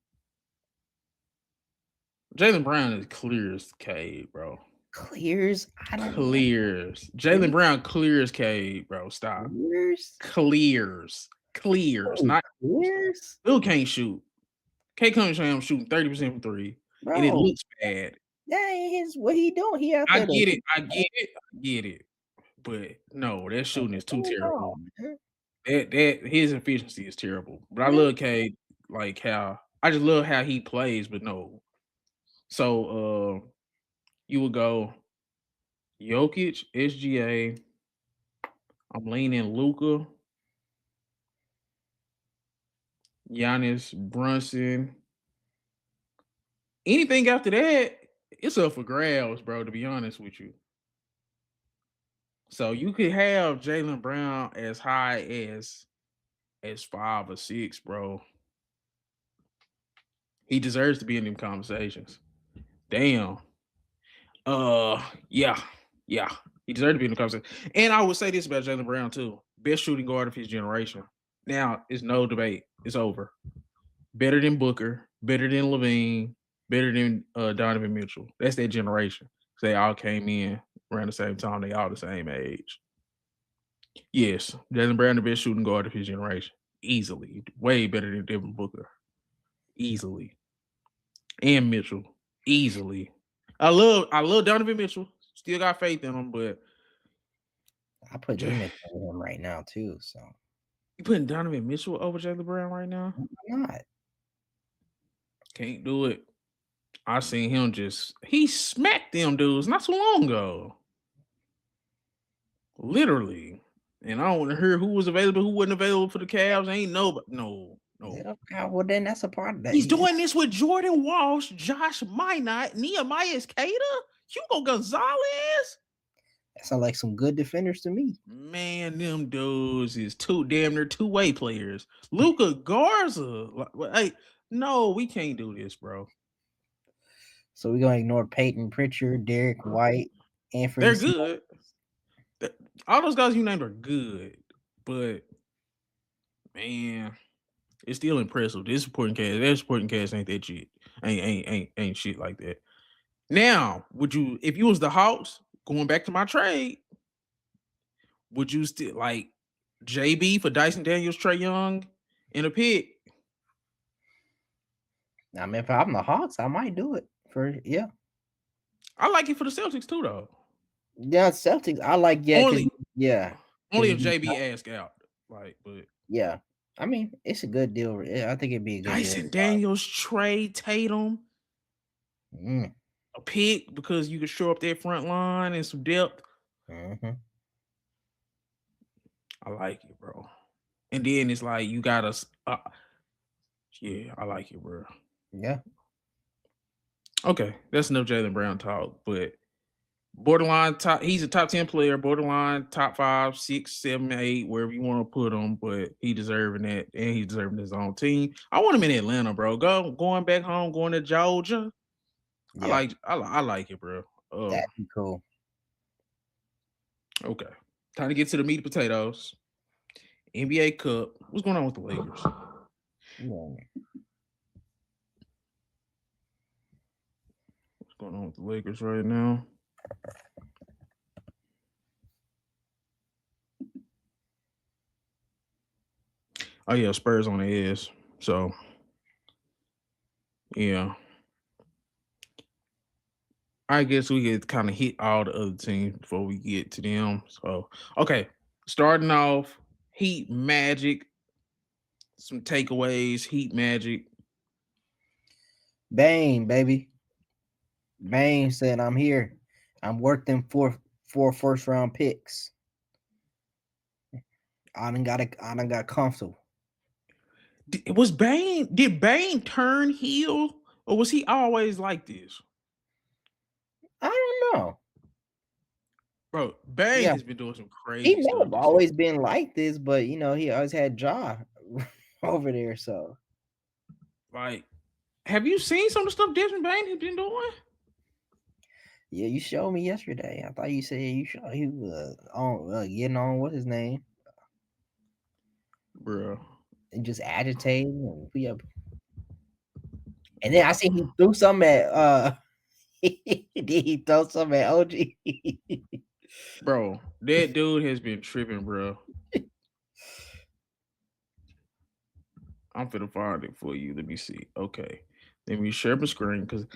Jaylen Brown is clear as Cade, bro. Clears. I don't know. Clears. Jaylen Brown clears Cade, bro. Stop. Clears. Clears. Clears. Oh, Not clears. Bill can't shoot. K Cunningham shooting 30% from 3. And it Bro, looks bad. that ain't his what he doing. He out I there to get it. I get it. I get it. But no, that shooting is too terrible. That his efficiency is terrible. But I love Cade, like how I just love how he plays, but no. So you would go Jokic, SGA. I'm leaning Luca, Giannis, Brunson. Anything after that, it's up for grabs, bro, to be honest with you. So you could have Jaylen Brown as high as 5 or 6, bro. He deserves to be in them conversations. Damn. Yeah. Yeah. He deserved to be in the conversation. And I would say this about Jaylen Brown, too. Best shooting guard of his generation. Now, it's no debate. It's over. Better than Booker, better than Levine, better than Donovan Mitchell. That's that generation. They all came in around the same time. They all the same age. Yes, Jaylen Brown, the best shooting guard of his generation. Easily. Way better than Devin Booker. Easily. And Mitchell. Easily. I love Donovan Mitchell. Still got faith in him, but I put him in him right now too. So you putting Donovan Mitchell over Jaylen Brown right now? why not? Can't do it. I seen him he smacked them dudes not too long ago. Literally. And I don't want to hear who was available, who wasn't available for the Cavs. Ain't nobody. No. Yeah, well, then that's a part of that. He's doing this with Jordan Walsh, Josh Minot, Nehemiah Skater, Hugo Gonzalez. That sounds like some good defenders to me. Man, them dudes is damn near two-way players. Luca Garza. Hey, no, we can't do this, bro. So we're gonna ignore Peyton Pritchard, Derek White, Anthony. They're good. All those guys you named are good, but man, it's still impressive. This supporting cast, that supporting cast ain't that shit. Ain't shit like that. Now, would you, if you was the Hawks, going back to my trade, would you still like JB for Dyson Daniels, Trae Young, in a pick? I mean, if I'm the Hawks, I might do it yeah. I like it for the Celtics too, though. Yeah, Celtics. I like only if JB ask out, like, but yeah. I mean, it's a good deal. I think it'd be a good Dyson deal. Daniels, Trae Tatum, a pick because you could show up that front line and some depth. Mm-hmm. I like it, bro. And then it's like you got us. Yeah, I like it, bro. Yeah. Okay, that's enough Jaylen Brown talk, but borderline top. He's a top 10 player, borderline top 5, 6, 7, 8, wherever you want to put him. But he deserving that, and he's deserving his own team. I want him in Atlanta, bro. Going back home, going to Georgia. Yeah. I like it, bro. That'd be cool. Okay, time to get to the meat and potatoes. NBA Cup. What's going on with the Lakers? Yeah. What's going on with the Lakers right now? Oh yeah, Spurs on the ass. So yeah, I guess we could kind of hit all the other teams before we get to them. So okay, starting off, Heat Magic. Some takeaways. Heat Magic. Bane, baby. Bane said, "I'm here. I'm worth them four first round picks. I done got comfortable." Was Bane? Did Bane turn heel, or was he always like this? I don't know. Bro, Bane Yeah, has been doing some he crazy may stuff have this season. always been like this, but he always had jaw over there. So Like, have you seen some of the stuff Desmond Bane has been doing? yeah, you showed me yesterday. I thought you said you showed he was on getting on what's his name Bro. and just agitating and yeah. And then I seen he threw something at did he throw something at OG? Bro, that dude has been tripping, bro. I'm finna find it for you. Let me see. Okay. Let me share my screen because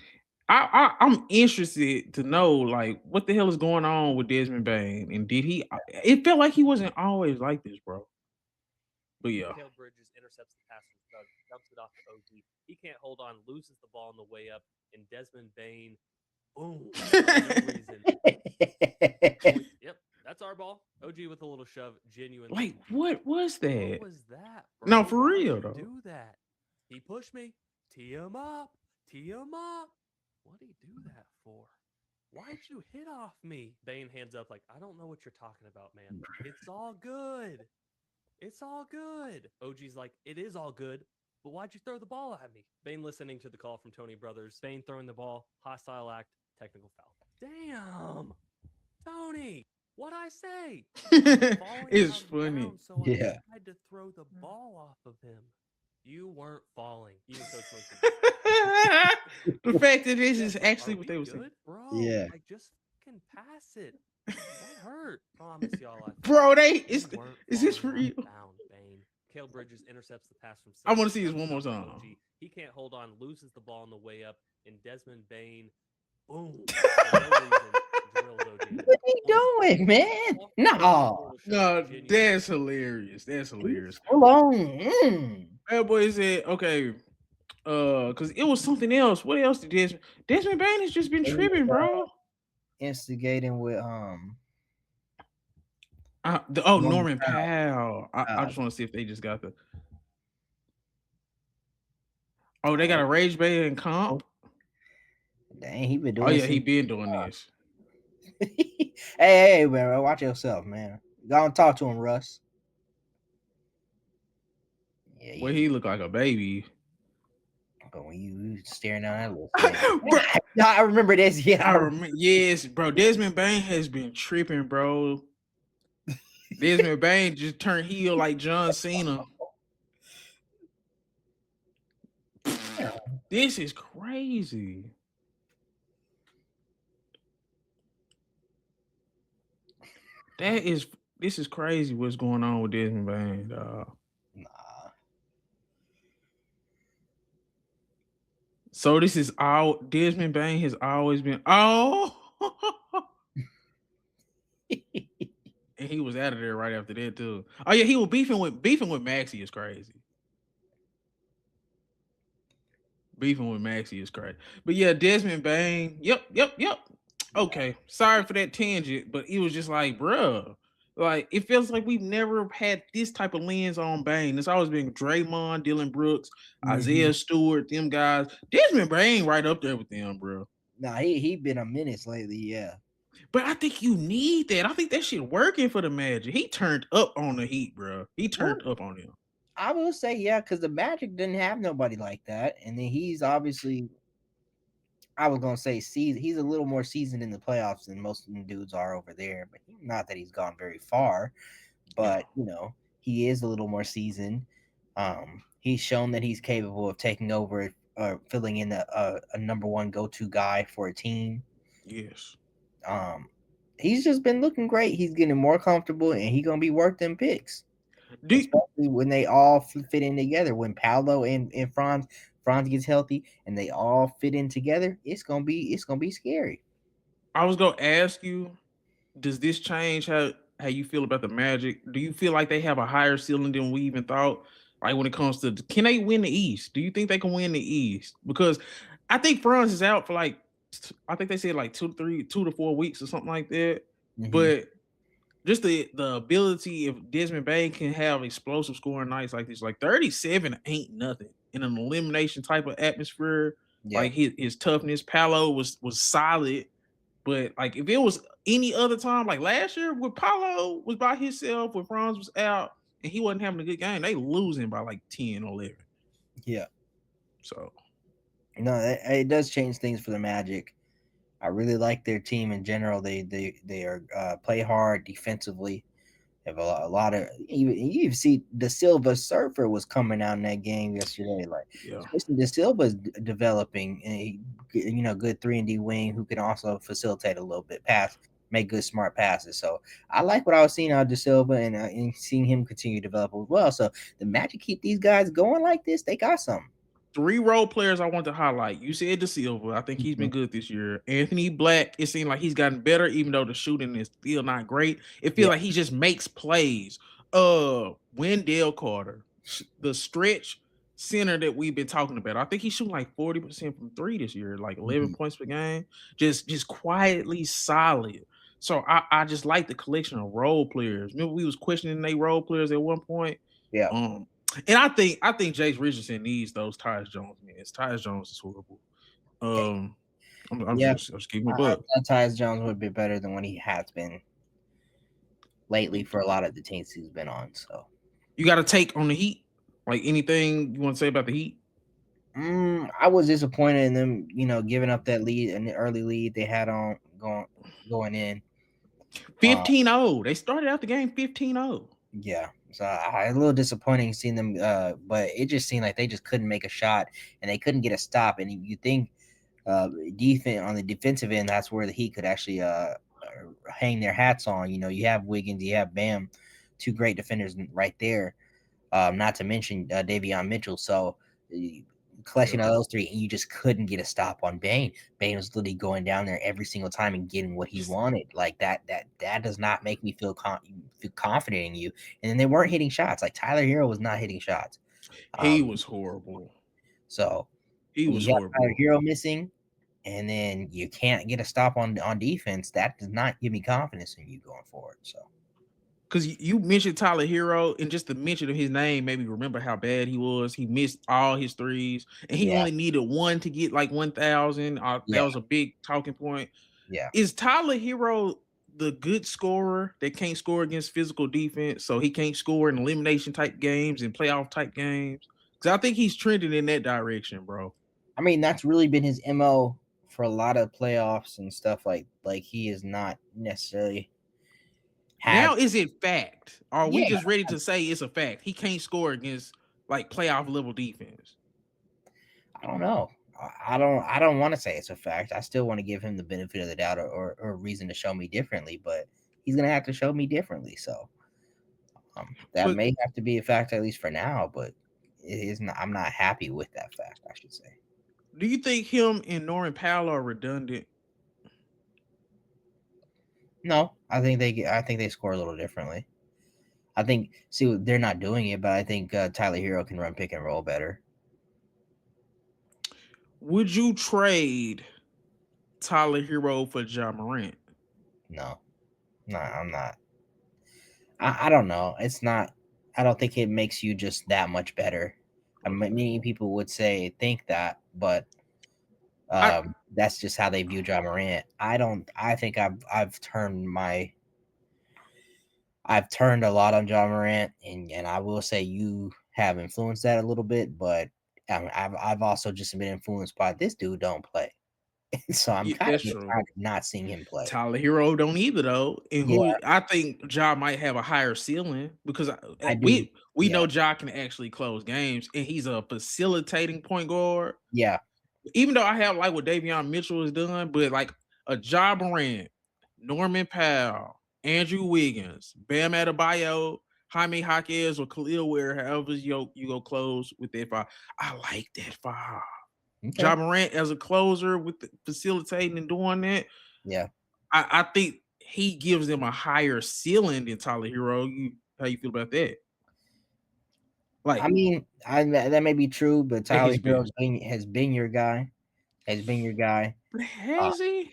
I'm interested to know like what the hell is going on with Desmond Bain and did he? It felt like he wasn't always like this, bro. But yeah, Mikal Bridges intercepts the pass from Suggs, dumps it off to OG. He can't hold on, loses the ball on the way up, and Desmond Bain, boom, for no reason. Yep, that's our ball. OG with a little shove, like genuinely. what was What that? was that, No, bro? for Why'd real you though. do that? He pushed me. Tee him up. Tee him up. What'd he do that for? Why'd you hit off me? Bane hands up like, I don't know what you're talking about, man. It's all good. It's all good. OG's like, it is all good, but why'd you throw the ball at me? Bane listening to the call from Tony Brothers. Bane throwing the ball, hostile act, technical foul. Damn. Tony, what'd I say? Falling It's out of funny. bounds, so Yeah. I tried to throw the ball off of him. You weren't falling. Even Coach Munson. The fact that this Yeah, is like, actually are what they we were saying. good? Bro, Yeah. like, just fucking pass it. That hurt. Promise y'all I felt Bro, it. they You weren't is this falling for out real? of bounds, Bane. Kale Bridges intercepts the pass from I Suggs, want to see this dumps one it more off to time. OG. He can't hold on, loses the ball on the way up, and Desmond Bane, boom, for no reason, drills OG in the What mouth. he Once doing, man? off the rim with a No. little shove, No, genuinely. that's hilarious. That's He's hilarious. full on. Mm. That boy said, okay, because it was something else. What else did Desmond Bain has just been And he tripping, was bro. instigating with Norman Norman Powell. Powell. I Uh, just want to see if they just got the. Oh, they got oh, a Rage Bay and comp. dang, he been Oh doing yeah, this he since. been doing this. Hey, man, watch yourself, man. Go and talk to him, Russ. Yeah, Well, you. he look like a baby, But when you staring down that little thing, bro. yeah, I remember this. Yeah, I remember. Yes, bro. Desmond Bain has been tripping, bro. Desmond Bain just turned heel like John Cena. This is crazy. That is this is crazy. What's going on with Desmond Bain? nah. So this is all Desmond Bain has always been. Oh, and he was out of there right after that too. Oh yeah, he was beefing with Maxie is crazy. Beefing with Maxie is crazy. But yeah, Desmond Bain. Yep. Okay, sorry for that tangent, but it was just like, bruh. Like it feels like we've never had this type of lens on Bane. It's always been Draymond, Dylan Brooks, Mm-hmm. Isaiah Stewart, them guys. Desmond Bain right up there with them, bro. Nah, he been a menace lately. Yeah. But I think you need that. I think that shit working for the Magic. He turned up on the Heat, bro. He Well, turned up on him. I will say, yeah, because the Magic didn't have nobody like that, and then he's obviously, I was gonna say, he's a little more seasoned in the playoffs than most of the dudes are over there. But not that he's gone very far, Yeah. but he is a little more seasoned. He's shown that he's capable of taking over, filling in a number one go-to guy for a team. Yes. Um, he's just been looking great. He's getting more comfortable, and he's gonna be worth them picks, Do especially when they all fit in together. When Paolo and Franz gets healthy, and they all fit in together, it's gonna be scary. I was gonna ask you, does this change how you feel about the Magic? Do you feel like they have a higher ceiling than we even thought? Like when it comes to can they win the East? Do you think they can win the East? Because I think Franz is out for like I think they said like 2 to 4 weeks or something like that. Mm-hmm. But just the ability if Desmond Bain can have explosive scoring nights like this, like 37 ain't nothing in an elimination type of atmosphere. Yeah, Like his toughness, Paolo was solid, but like if it was any other time, like last year, when Paolo was by himself, when Franz was out, and he wasn't having a good game, they losing by like 10 or 11. yeah. So No, it does change things for the Magic. I really like their team in general. They are play hard defensively. Have a lot of even you see De Silva Surfer was coming out in that game yesterday. Like yeah. especially De Silva's developing a good 3-and-D wing who can also facilitate a little bit, pass, make good smart passes. So I like what I was seeing out of De Silva and seeing him continue to develop as well. So the Magic keep these guys going like this. They got something. 3 role players I want to highlight. You said De Silva. I think he's Mhm. been good this year. Anthony Black, it seemed like he's gotten better, even though the shooting is still not great. It feels Yeah. like he just makes plays. Wendell Carter, the stretch center that we've been talking about. I think he's shooting like 40% from three this year, like 11 Mhm. points per game. Just quietly solid. So I just like the collection of role players. Remember, we was questioning they role players at one point. Yeah. Um, and I think Jace Richardson needs those Tyus Jones minutes. Tyus Jones is horrible. Um, Yeah. I'm just keeping a I buck. thought Tyus Jones would be better than what he has been lately for a lot of the teams he's been on. So You got a take on the Heat? Like anything you want to say about the Heat? I was disappointed in them, giving up that lead and the early lead they had on going in. 15-0. They started out the game 15-0. Yeah, so I a little disappointing seeing them, but it just seemed like they just couldn't make a shot and they couldn't get a stop. And you think defense on the defensive end, that's where the Heat could actually hang their hats on. You have Wiggins, you have Bam, two great defenders right there. Not to mention Davion Mitchell. So collection Yeah. of those three, and you just couldn't get a stop on Bane. Bane was literally going down there every single time and getting what he wanted. Like that. That does not make me feel confident in you. And then they weren't hitting shots. Like Tyler Hero was not hitting shots. He Um, was horrible. so He when was you got Tyler horrible. Hero missing, and then you can't get a stop on defense, that does not give me confidence in you going forward. So Because you mentioned Tyler Hero, and just the mention of his name made me remember how bad he was. He missed all his threes, and he yeah, only needed one to get like 1,000. That yeah, was a big talking point. yeah. Is Tyler Hero the good scorer that can't score against physical defense, so he can't score in elimination type games and playoff type games? Because I think he's trending in that direction, bro. I mean, that's really been his MO for a lot of playoffs and stuff like he is not necessarily Now had. is it fact? Are we Yeah, just ready to say it's a fact? He can't score against like playoff level defense. I don't know. I don't want to say it's a fact. I still want to give him the benefit of the doubt or reason to show me differently, but he's gonna have to show me differently. So that But may have to be a fact at least for now, but it is not. I'm not happy with that fact. I should say. do you think him and Norman Powell are redundant? No, I think they score a little differently. I think see they're not doing it, but I think Tyler Hero can run pick and roll better. Would you trade Tyler Hero for Ja Morant? No, no, I'm not. I don't know. It's not. I don't think it makes you just that much better. I mean, Okay. many people would say think that, but I that's just how they view John Morant. I don't. I think I've turned a lot on John Morant, and I will say you have influenced that a little bit, but I've also just been influenced by this dude don't play, so I'm yeah, kind that's of true. tired of not seeing him play. Tyler Hero don't either though, and Yeah, who I think Ja might have a higher ceiling because I do. we Yeah, know Ja can actually close games, and he's a facilitating point guard. yeah, Even though I have like what Davion Mitchell has done, but like a Ja Morant, Norman Powell, Andrew Wiggins, Bam Adebayo, Jaime Jaquez, or Khalil Ware, however you go close with that five. I like that five. okay, Ja Morant as a closer with facilitating and doing that. yeah. I think he gives them a higher ceiling than Tyler Hero. How you feel about that? I Like mean, that may be true, but at Tyler his Hero best. has been your guy. Has been your guy. But Uh, has he?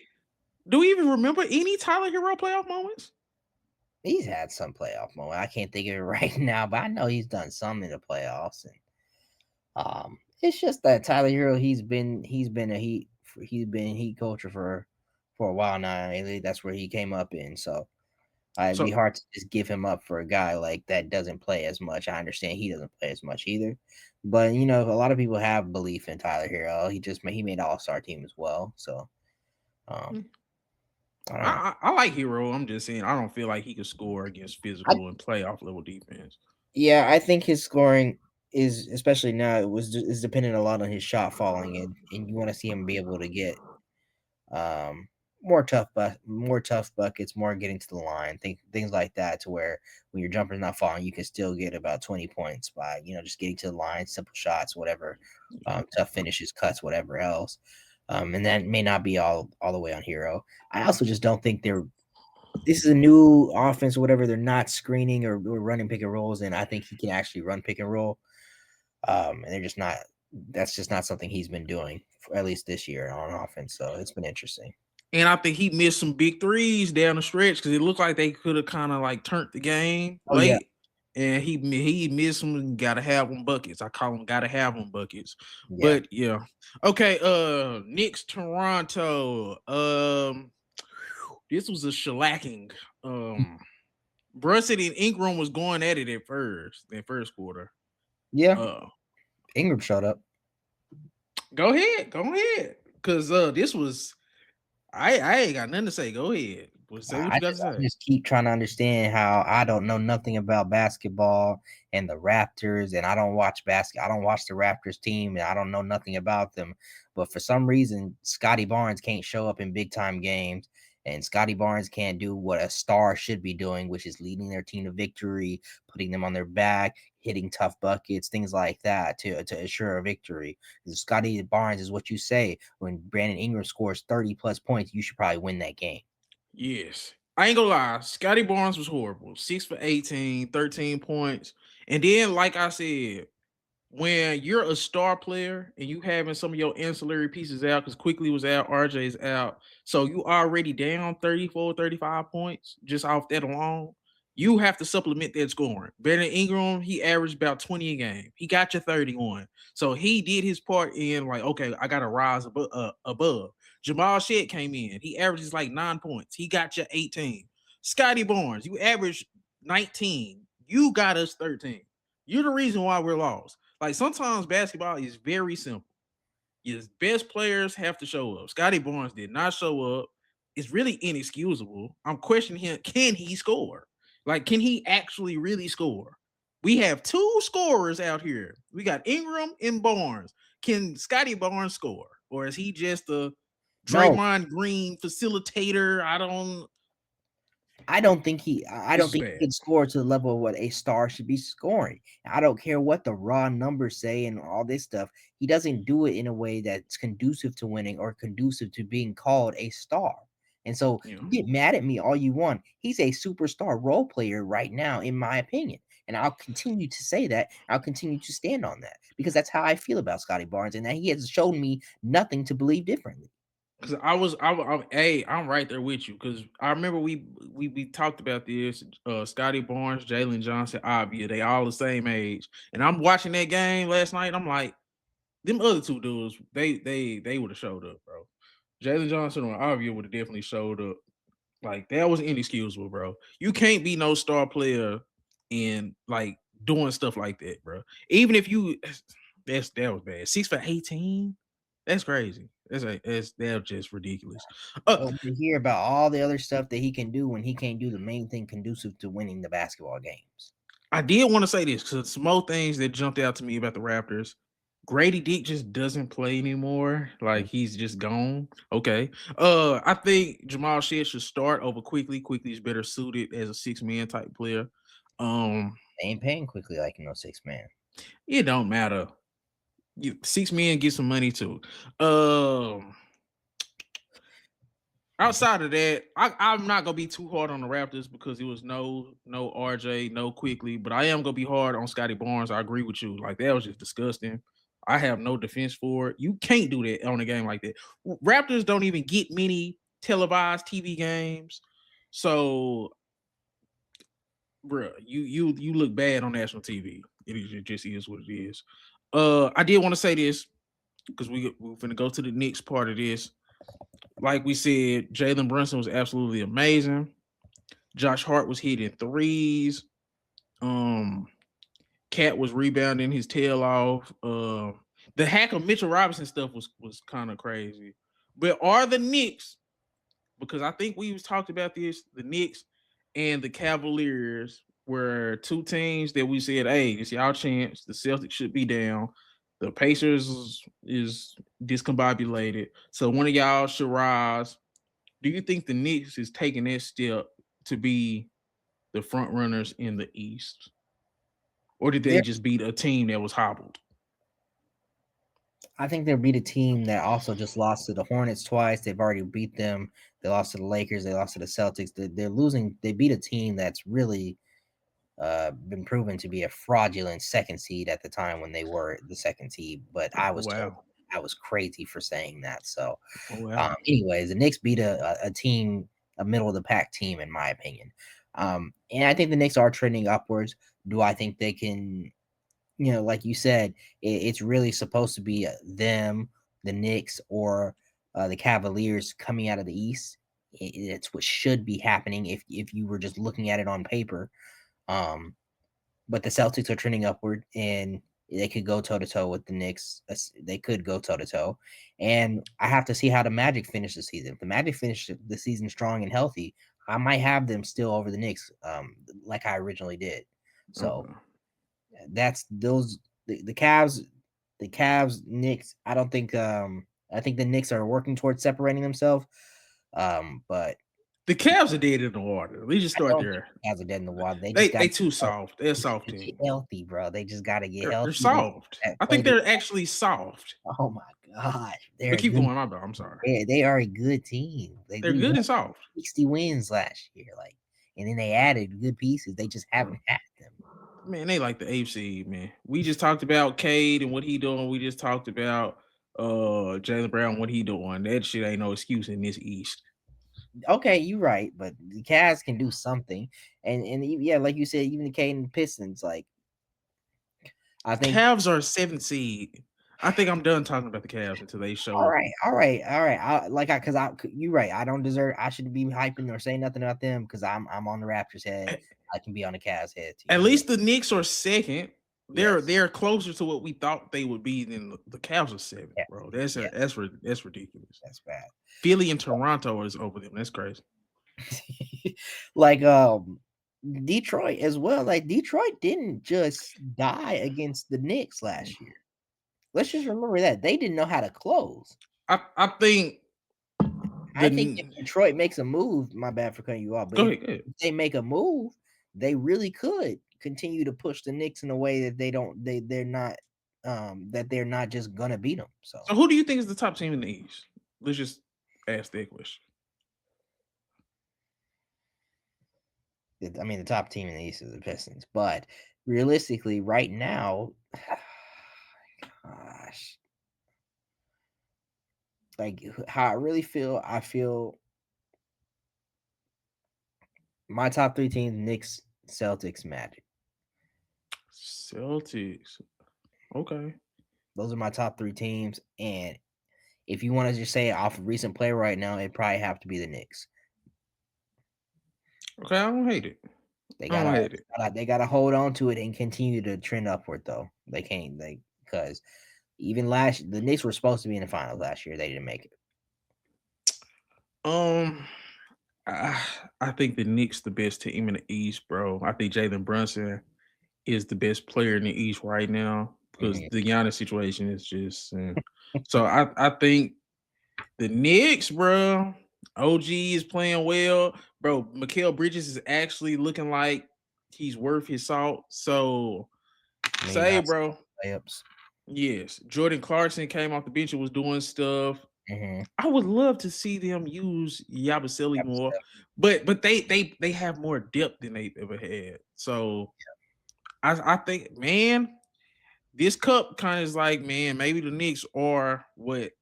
Do we even remember any Tyler Hero playoff moments? He's had some playoff moment. I can't think of it right now, but I know he's done some in the playoffs. And it's just that Tyler Hero, he's been heat culture for a while now. And that's where he came up in. So it'd be So hard to just give him up for a guy like that doesn't play as much. I understand he doesn't play as much either, but a lot of people have belief in Tyler Hero. He made All-Star team as well. So um, mm, I don't know. I like Hero. I'm just saying I don't feel like he could score against I, physical and playoff level defense. yeah, I think his scoring is, especially now, is dependent a lot on his shot falling, and you want to see him be able to get um more tough buckets, more getting to the line, things like that, to where when your jumper's not falling, you can still get about 20 points by just getting to the line, simple shots, whatever, Yeah. tough finishes, cuts, whatever else. And that may not be all the way on Hero. I also just don't think this is a new offense or whatever. They're not screening or running pick and rolls, and I think he can actually run pick and roll. And they're just not. That's just not something he's been doing for at least this year on offense. So it's been interesting. And I think he missed some big threes down the stretch because it looked like they could have kind of like turned the game Oh yeah, late. And he missed them. Got to have them buckets. I call them got to have them buckets. yeah, But yeah, okay. Knicks Toronto. This was a shellacking. Brunson and Ingram was going at it at first. In first quarter. yeah. Uh, Ingram showed up. go ahead, because this was I ain't got nothing to say. Go ahead. Well, say what I you got to just I say. just keep trying to understand how I don't know nothing about basketball and the Raptors, and I don't watch basket. I don't watch the Raptors team, and I don't know nothing about them. But for some reason, Scotty Barnes can't show up in big time games, and Scotty Barnes can't do what a star should be doing, which is leading their team to victory, putting them on their back, hitting tough buckets, things like that to assure a victory. Scotty Barnes is what you say when Brandon Ingram scores 30 plus points, you should probably win that game. Yes. I ain't gonna lie. Scotty Barnes was horrible. 6 for 18, 13 points. And then, like I said, when you're a star player and you having some of your ancillary pieces out, because Quickly was out, RJ's out, so you already down 34, 35 points just off that alone. You have to supplement that scoring. Brandon Ingram, he averaged about 20 a game. He got you 31. So he did his part in like, okay, I got to rise above. Jamal Shedd came in. He averages like 9 points. He got you 18. Scotty Barnes, you averaged 19. You got us 13. You're the reason why we're lost. Like sometimes basketball is very simple. Your best players have to show up. Scotty Barnes did not show up. It's really inexcusable. I'm questioning him. Can he score? Like, can he actually really score? We have two scorers out here. We got Ingram and Barnes. Can Scotty Barnes score? Or is he just a No, Draymond Green facilitator? I This don't is think he bad. can score to the level of what a star should be scoring. I don't care what the raw numbers say and all this stuff. He doesn't do it in a way that's conducive to winning or conducive to being called a star. And so You you know. get mad at me all you want. He's a superstar role player right now, in my opinion. And I'll continue to say that. I'll continue to stand on that because that's how I feel about Scotty Barnes, and that he has shown me nothing to believe differently. Cause hey, I'm right there with you. Cause I remember we talked about this. Scotty Barnes, Jalen Johnson, Avia, they all the same age. And I'm watching that game last night. I'm like, them other two dudes, they would have showed up, bro. Jalen Johnson or Avia would have definitely showed up. Like that was inexcusable, bro. You can't be no star player and like doing stuff like that, bro. Even if you, that was bad. 6 for 18. That's crazy. That's just ridiculous. Uh, But to hear about all the other stuff that he can do when he can't do the main thing conducive to winning the basketball games. I did want to say this because some more things that jumped out to me about the Raptors. Grady Dick just doesn't play anymore. Like he's just gone. Okay. I think Jamal Shedd should start over Quickly. Quickly is better suited as a 6 man type player. Um, They ain't paying quickly like six man. it don't matter. 6 men get some money too. Um, Outside of that, I'm not gonna be too hard on the Raptors because it was no RJ, no Quickly, but I am gonna be hard on Scotty Barnes. I agree with you. Like that was just disgusting. I have no defense for it. You can't do that on a game like that. Raptors don't even get many televised TV games, so bro, you look bad on national TV. It just is what it is. I did want to say this because we're gonna go to the next part of this. Like we said, Jalen Brunson was absolutely amazing. Josh Hart was hitting threes. Um, Cat was rebounding his tail off. The hack of Mitchell Robinson stuff was kind of crazy. But are the Knicks, because I think we was talked about this, the Knicks and the Cavaliers were two teams that we said, hey, it's y'all chance. The Celtics should be down. The Pacers is discombobulated. So one of y'all should rise. Do you think the Knicks is taking that step to be the front runners in the East? Or did they They're, just beat a team that was hobbled? I think they'll beat a team that also just lost to the Hornets twice. They've already beat them. They lost to the Lakers. They lost to the Celtics. They're losing. They beat a team that's really been proven to be a fraudulent second seed at the time when they were the second seed. But I Oh was told wow. I was crazy for saying that. So, Oh wow. anyways, the Knicks beat a team, a middle of the pack team, in my opinion. And I think the Knicks are trending upwards. Do I think they can? Like you said, it's really supposed to be them, the Knicks, or the Cavaliers coming out of the East. It's what should be happening if you were just looking at it on paper. Um, but the Celtics are trending upward, and they could go toe to toe with the Knicks. They could go toe to toe, and I have to see how the Magic finish the season. If the Magic finish the season strong and healthy, I might have them still over the Knicks, like I originally did. So Okay. that's those the Cavs, Knicks. I think the Knicks are working towards separating themselves. But The Cavs are dead in the water. We just I start don't think there. the Cavs are dead in the water. They just They got they too to soft. They're a they got soft to get team. healthy, bro. They just got to get They're healthy. They soft. I play think the they're actually soft. oh my gosh, they're But a keep good. going, my bad. I'm sorry. They are a good team. They're They good won and soft. 60 wins last year, and then they added good pieces. They just haven't had them. Man, they like the AFC, man. We just talked about Cade and what he doing. We just talked about Jaylen Brown, what he doing. That shit ain't no excuse in this East. Okay, you're right, but the Cavs can do something, yeah, like you said, even the Caden Pistons, I think. Cavs are a seventh seed. I think I'm done talking about the Cavs until they All show. right, all right, all right. Because you're right. I don't deserve. I shouldn't be hyping or saying nothing about them because I'm on the Raptors head. I can be on the Cavs head too. At You're right. least the Knicks are second. They're Yes. they're closer to what we thought they would be than the Cavs are seventh, Yeah. bro. Yeah. That's ridiculous. That's bad. Philly and Toronto is over them. That's crazy. like Detroit as well. Like Detroit didn't just die against the Knicks last year. Let's just remember that they didn't know how to close. I think I think if the Detroit makes a move, my bad for cutting you off, but go if ahead, go ahead. they make a move, they really could continue to push the Knicks in a way that they're not just gonna beat them. So So who do you think is the top team in the East? Let's just ask that question. I mean, the top team in the East is the Pistons, but realistically, right now, gosh, like how I really feel, I feel my top three teams: Knicks, Celtics, Magic. Celtics. Okay. Those are my top three teams, and if you want to just say off of recent play right now, it probably have to be the Knicks. Okay, I don't hate it. They I don't gotta, hate it. they gotta hold on to it and continue to trend upward though. They can't because even the Knicks were supposed to be in the finals last year. They didn't make it. Um, I, I think the Knicks the best team in the East, bro. I think Jalen Brunson is the best player in the East right now because Mhm. the Giannis situation is just. So I think the Knicks, bro. OG is playing well, bro. Mikal Bridges is actually looking like he's worth his salt. So Maybe say, not bro. layups. Yes, Jordan Clarkson came off the bench and was doing stuff. Mm-hmm. I would love to see them use Yabusele more, but they have more depth than they've ever had. So I think, man, this cup kind of is like, man, maybe the Knicks are what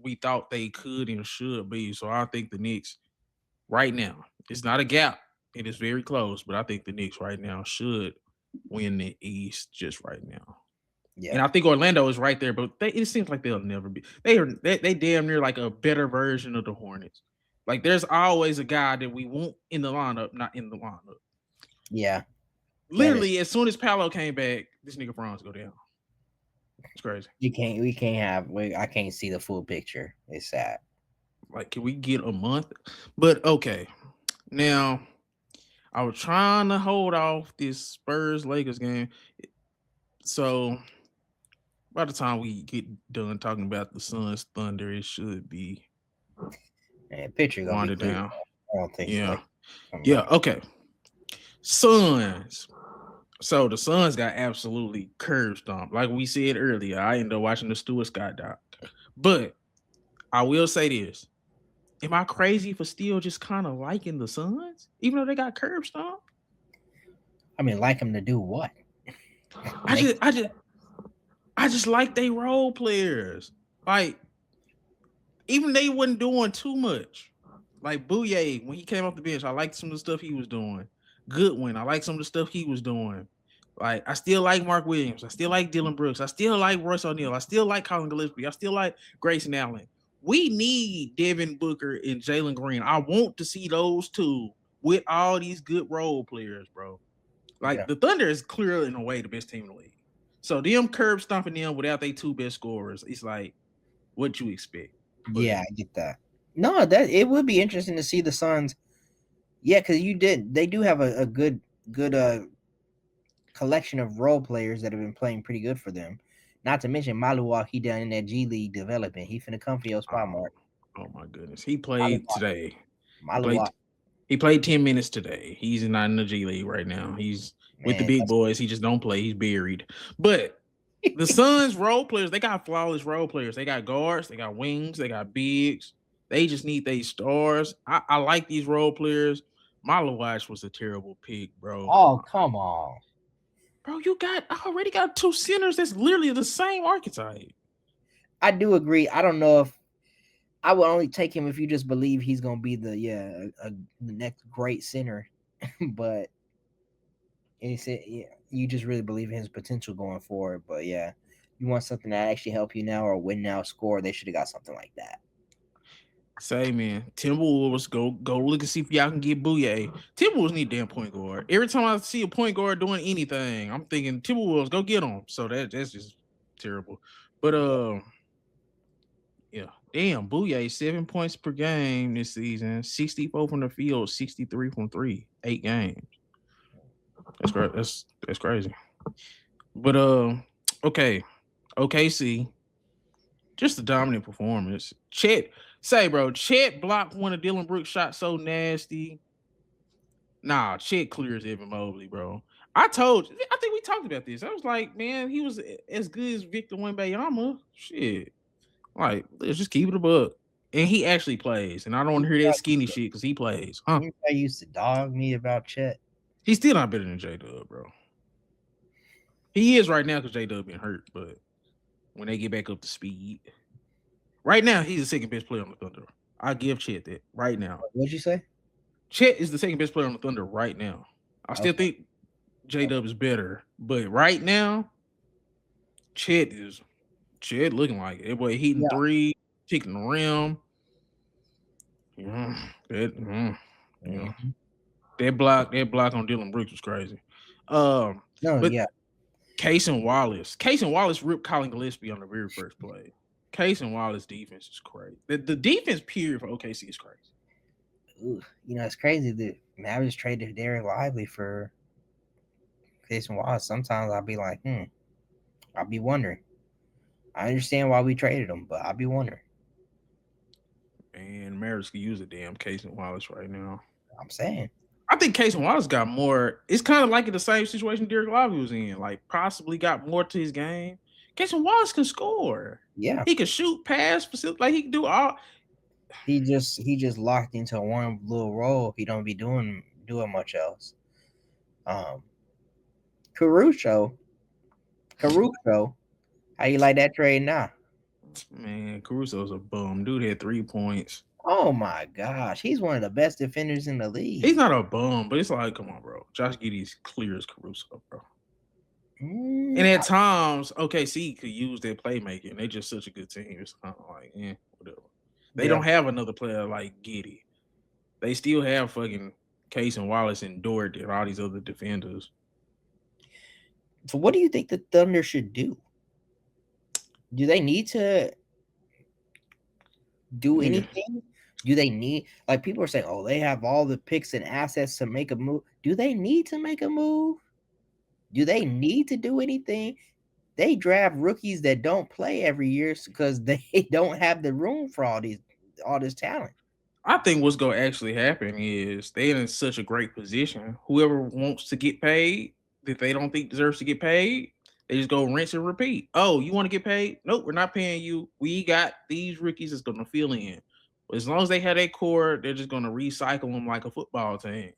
we thought they could and should be. So I think the Knicks right now, it's not a gap. It is very close, but I think the Knicks right now should win the East just right now. And Yeah, I think Orlando is right there, but it seems like they'll never be. They damn near like a better version of the Hornets. Like there's always a guy that we want in the lineup, not in the lineup. yeah, that is. Literally, as soon as Paolo came back, this nigga Franz go down. It's crazy. We can't have. I can't see the full picture. It's sad. Like, can we get a month? But okay, now I was trying to hold off this Spurs Lakers game, so by the time we get done talking about the Suns Thunder, it should be And picture gonna be winded clear. down. I don't think the Yeah, Lakers come yeah. back. Okay, Suns. So the Suns got absolutely curb stomped. Like we said earlier, I ended up watching the Stuart Scott Doc. But I will say this. Am I crazy for still just kind of liking the Suns? Even though they got curb stomped? I mean, like him to do what? I Make just I just I just like they role players. Like, even they wasn't doing too much. Like Bouye, when he came off the bench, I liked some of the stuff he was doing. Goodwin, I like some of the stuff he was doing. Like, I still like Mark Williams. I still like Dylan Brooks. I still like Royce O'Neal. I still like Colin Gillespie. I still like Grayson Allen. We need Devin Booker and Jalen Green. I want to see those two with all these good role players, bro. Like yeah, the Thunder is clearly in a way the best team in the league. So them curb stomping them without they two best scorers, it's like what you expect. But yeah, I get that. No, that it would be interesting to see the Suns. Yeah, because they do have a good collection of role players that have been playing pretty good for them. Not to mention Maluwak, he done in that G League development. He finna come for your spot, oh, Mark. oh my goodness, he played Maluwak, today. He played. Maluwak, He played 10 minutes today. He's not in the G League right now. He's with the man. big boys. He just don't play. He's buried. But the Suns role players, they got flawless role players. They got guards, they got wings, they got bigs. They just need they stars. I like these role players. Malawash was a terrible pick, bro. Oh, come on. Bro, I already got two centers that's literally the same archetype. I do agree. I don't know if I would only take him if you just believe he's gonna be the next great center, but it's yeah, you just really believe in his potential going forward. But yeah, you want something that actually help you now or win now score. They should have got something like that. Say man, Timberwolves go look and see if y'all can get Bouye. Timberwolves need damn point guard. Every time I see a point guard doing anything, I'm thinking Timberwolves go get them. So that's just terrible. But yeah, damn Bouye 7 points per game this season, 64 from the field, 63 from three, 8 games. That's great. That's crazy. But okay, OKC. Just a dominant performance. Chet blocked one of Dylan Brooks' shots so nasty. Nah, Chet clears Evan Mobley, bro. I think we talked about this. I was like, man, he was as good as Victor Wembanyama. Shit. Like, let's just keep it a buck. And he actually plays. And I don't want to hear that skinny shit because he plays. Huh? You used to dog me about Chet. He's still not better than J Dub, bro. He is right now because J Dub been hurt, but when they get back up to speed. Right now, he's the second best player on the Thunder. I give Chet that right now. What'd you say? Chet is the second best player on the Thunder right now. I still Okay. think J Dub is better, but right now, Chet looking like it. That boy hitting Yeah. three, kicking the rim. Yeah, yeah. Mm-hmm. That block on Dylan Brooks was crazy. No, But yeah. Case and Wallace ripped Colin Gillespie on the very first play. Case and Wallace defense is crazy. The defense period for OKC is crazy. Ooh, it's crazy that Mavericks traded Dereck Lively for Jason Wallace. Sometimes I'll be like, I'll be wondering. I understand why we traded him, but I'll be wondering. And Mavericks could use a damn Case and Wallace right now. I'm saying. I think Case and Wallace got more. It's kind of like in the same situation Dereck Lively was in. Like possibly got more to his game. Case and Wallace can score. Yeah. He can shoot, pass, like he can do all. He just locked into one little role. He don't be doing much else. Caruso, how you like that trade now? Man, Caruso's a bum. Dude had 3 points. Oh my gosh, he's one of the best defenders in the He's league. not a bum, but it's like, come on, bro. Josh Giddey's clear as Caruso, bro. And Mm, at times, OKC could use their playmaking. They just such a good team. It's kind of like, whatever. They yeah. don't have another player like Giddey. They still have fucking Case and Wallace and Dort and all these other defenders. So, what do you think the Thunder should do? Do they need to do Nigga, anything? Do they need, like, people are saying, oh, they have all the picks and assets to make a move? Do they need to make a move? Do they need to do anything? They draft rookies that don't play every year because they don't have the room for all this talent. I think what's gonna actually happen is they're in such a great position. Whoever wants to get paid that they don't think deserves to get paid, they just go rinse and repeat. Oh, you want to get paid? Nope, we're not paying you. We got these rookies that's gonna fill in. As long as they have that core, they're just gonna recycle them like a football team.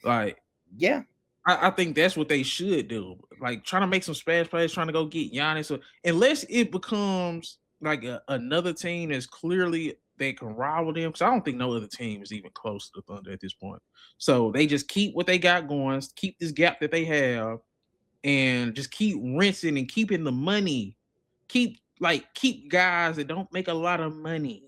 Like Yeah, I think that's what they should do. Like trying to make some splash plays, trying to go get Giannis. So, unless it becomes like another team that's clearly they can rival them. Because I don't think no other team is even close to the Thunder at this point. So they just keep what they got going, keep this gap that they have, and just keep rinsing and keeping the money. Keep guys that don't make a lot of money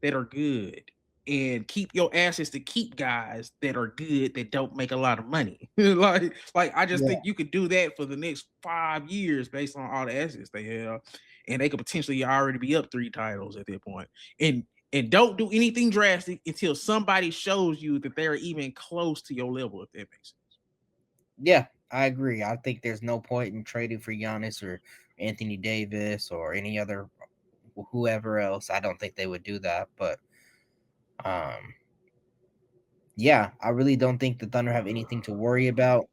that are good. And keep your assets to keep guys that are good that don't make a lot of money. like I just yeah, think you could do that for the next 5 years based on all the assets they have, and they could potentially already be up 3 titles at that point. And don't do anything drastic until somebody shows you that they're even close to your level, if that makes sense. yeah. I agree. I think there's no point in trading for Giannis or Anthony Davis or any other whoever else. I don't think they would do that. But um, yeah, I really don't think the Thunder have anything to worry about.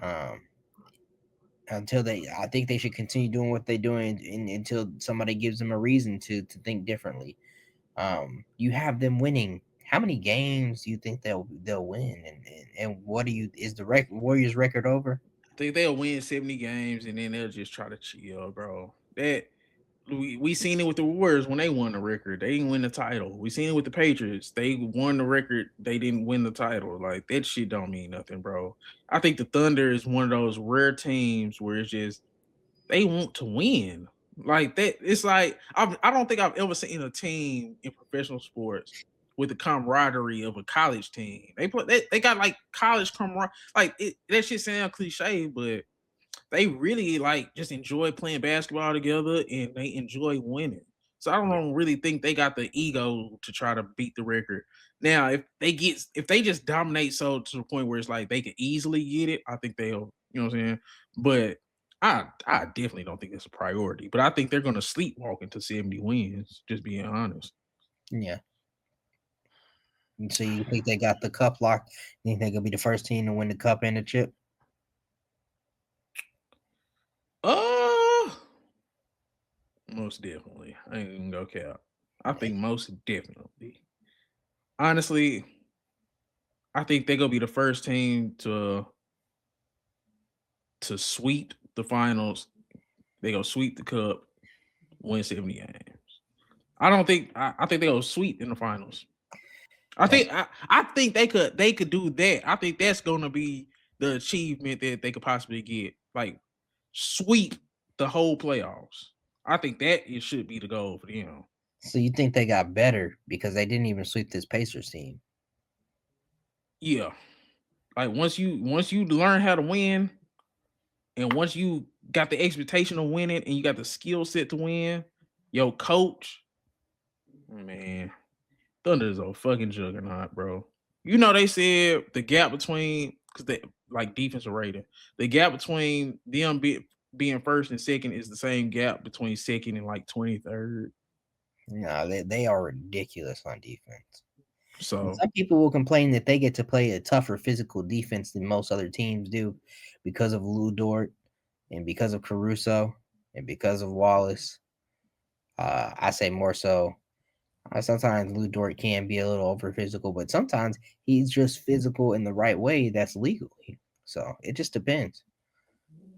Um, until they, I think they should continue doing what they're doing until somebody gives them a reason to think differently. You have them winning. How many games do you think they'll win? And what do you is the Warriors record over? I think they'll win 70 games and then they'll just try to chill, bro. That we seen it with the Warriors when they won the record. They didn't win the title. We seen it with the Patriots. They won the record. They didn't win the title. Like that shit don't mean nothing, bro. I think the Thunder is one of those rare teams where it's just they want to win. Like that, it's like I don't think I've ever seen a team in professional sports with the camaraderie of a college team. They got like college camaraderie. Like that shit sound cliche, but they really like just enjoy playing basketball together and they enjoy winning. So I don't really think they got the ego to try to beat the record. Now, if they just dominate so to the point where it's like they could easily get it, I think they'll, you know what I'm saying? But I definitely don't think it's a priority. But I think they're gonna sleepwalk into 70 wins, just being honest. Yeah. And so you think they got the cup locked? You think they're gonna be the first team to win the cup and the chip? Uh Most definitely. I ain't even gonna cap. I think most definitely. Honestly, I think they're gonna be the first team to sweep the finals. They gonna sweep the cup, win 70 games. I think they gonna sweep in the finals. That's I think they could do that. I think that's gonna be the achievement that they could possibly get. Like sweep the whole playoffs. I think that it should be the goal for them. so you think they got better because they didn't even sweep this Pacers team? Yeah. Like once you learn how to win, and once you got the expectation of winning and you got the skill set to win, your coach, man, Thunder is a fucking juggernaut, bro. You know they said the gap between because they like defensive rating, the gap between them being first and second is the same gap between second and like 23rd. No, they are ridiculous on defense. And So some people will complain that they get to play a tougher physical defense than most other teams do because of Lou Dort and because of Caruso and because of Wallace. I say more so. Sometimes Lou Dort can be a little over physical, but sometimes he's just physical in the right way that's legal. So it just depends.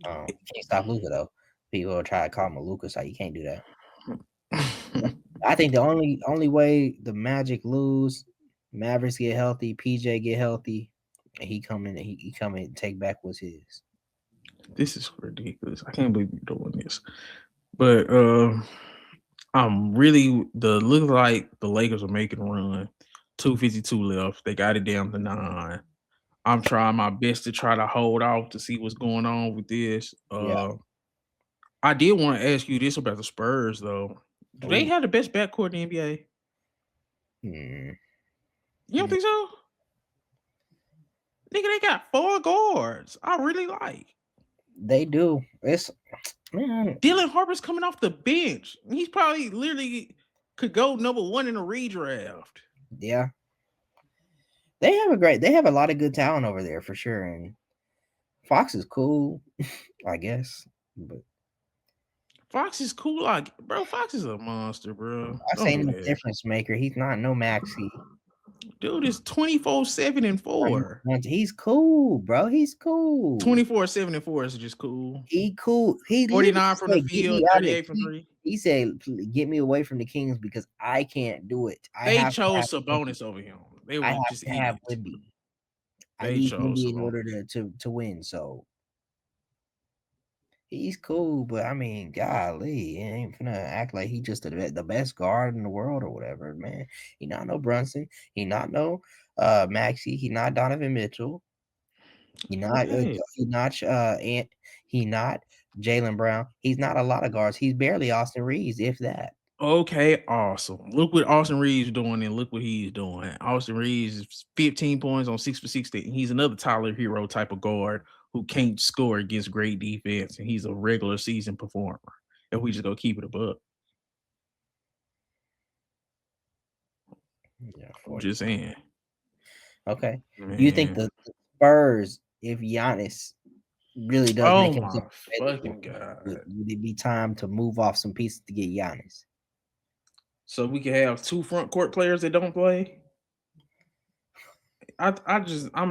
You can't stop Luca though. People will try to call him a Luca, so you can't do that. I think the only way the Magic lose, Mavericks get healthy, PJ get healthy, and he come in and take back what's his. This is ridiculous. I can't believe you're doing this. But I'm really the look like the Lakers are making a run. 252 left. They got it down to 9. I'm trying my best to try to hold off to see what's going on with this. Yeah. I did want to ask you this about the Spurs though. Do they Ooh. have the best backcourt in the NBA? Hmm. You don't think so? Nigga, they got 4 guards. I really like. They do. It's man. Dylan Harper's coming off the bench. He's probably literally could go number 1 in a redraft. Yeah. They have a lot of good talent over there for sure. And Fox is cool, I guess. But Fox is cool. Like, bro, Fox is a monster, bro. I Don't say do no that. difference maker. He's not no Maxi. Dude is 24-7 and 4. He's cool, bro. He's cool. 24-7 and 4 is just cool. He cool. He literally 49 from the said, "Get me field, out of the 38 from Kings." 3. He said, "Get me away from the Kings because I can't do it. They chose Sabonis over him. They I were have just to have idiots. Wimby. I They need chose Wimby in order Sabonis. to win." So he's cool, but I mean, golly, he ain't finna act like he just the best guard in the world or whatever, man. He not no Brunson. He not no Maxi. He not Donovan Mitchell. He not Okay. he not Ant. He not Jaylen Brown. He's not a lot of guards. He's barely Austin Reeves, if that. Okay, awesome. Look what Austin Reeves doing and look what he's doing. Austin Reeves is 15 points on 6 for 16. He's another Tyler Hero type of guard who can't score against great defense, and he's a regular season performer. If we just go keep it above. Yeah, I'm 40. just saying. Okay. Do you think Man. the Spurs, if Giannis really does Oh make himself my available, fucking god. would it be time to move off some pieces to get Giannis? So we can have 2 front court players that don't play. I'm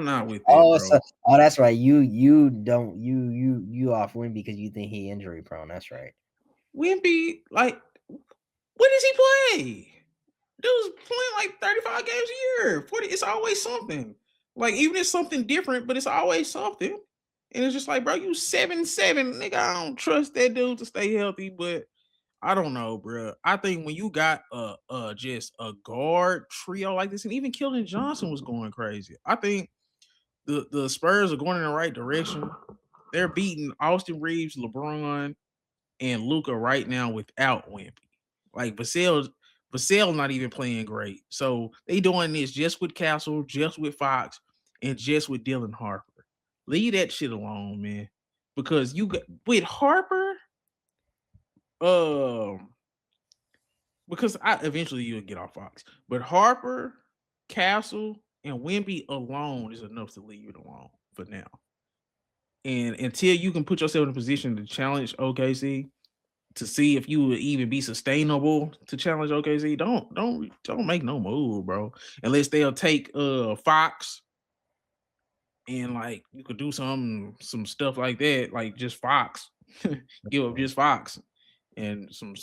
not with that, Oh, bro. that's right. You don't you off win because you think he injury prone. That's right. Wimpy, like, when does he play? Dude's playing like 35 games a year. 40, it's always something. Like, even if it's something different, but it's always something. And it's just like, bro, you 7-7. Nigga, I don't trust that dude to stay healthy, but I don't know, bro. I think when you got just a guard trio like this, and even Keldon Johnson was going crazy. I think the Spurs are going in the right direction. They're beating Austin Reeves, LeBron, and Luca right now without Wimpy. Like Vassell not even playing great. So they doing this just with Castle, just with Fox, and just with Dylan Harper. Leave that shit alone, man. Because you got with Harper, um, because I eventually you'll get off Fox. But Harper, Castle, and Wimby alone is enough to leave it alone for now. And until you can put yourself in a position to challenge OKC, to see if you would even be sustainable to challenge OKC, don't make no move, bro. Unless they'll take Fox and like you could do some stuff like that, like just Fox. Give up just Fox and some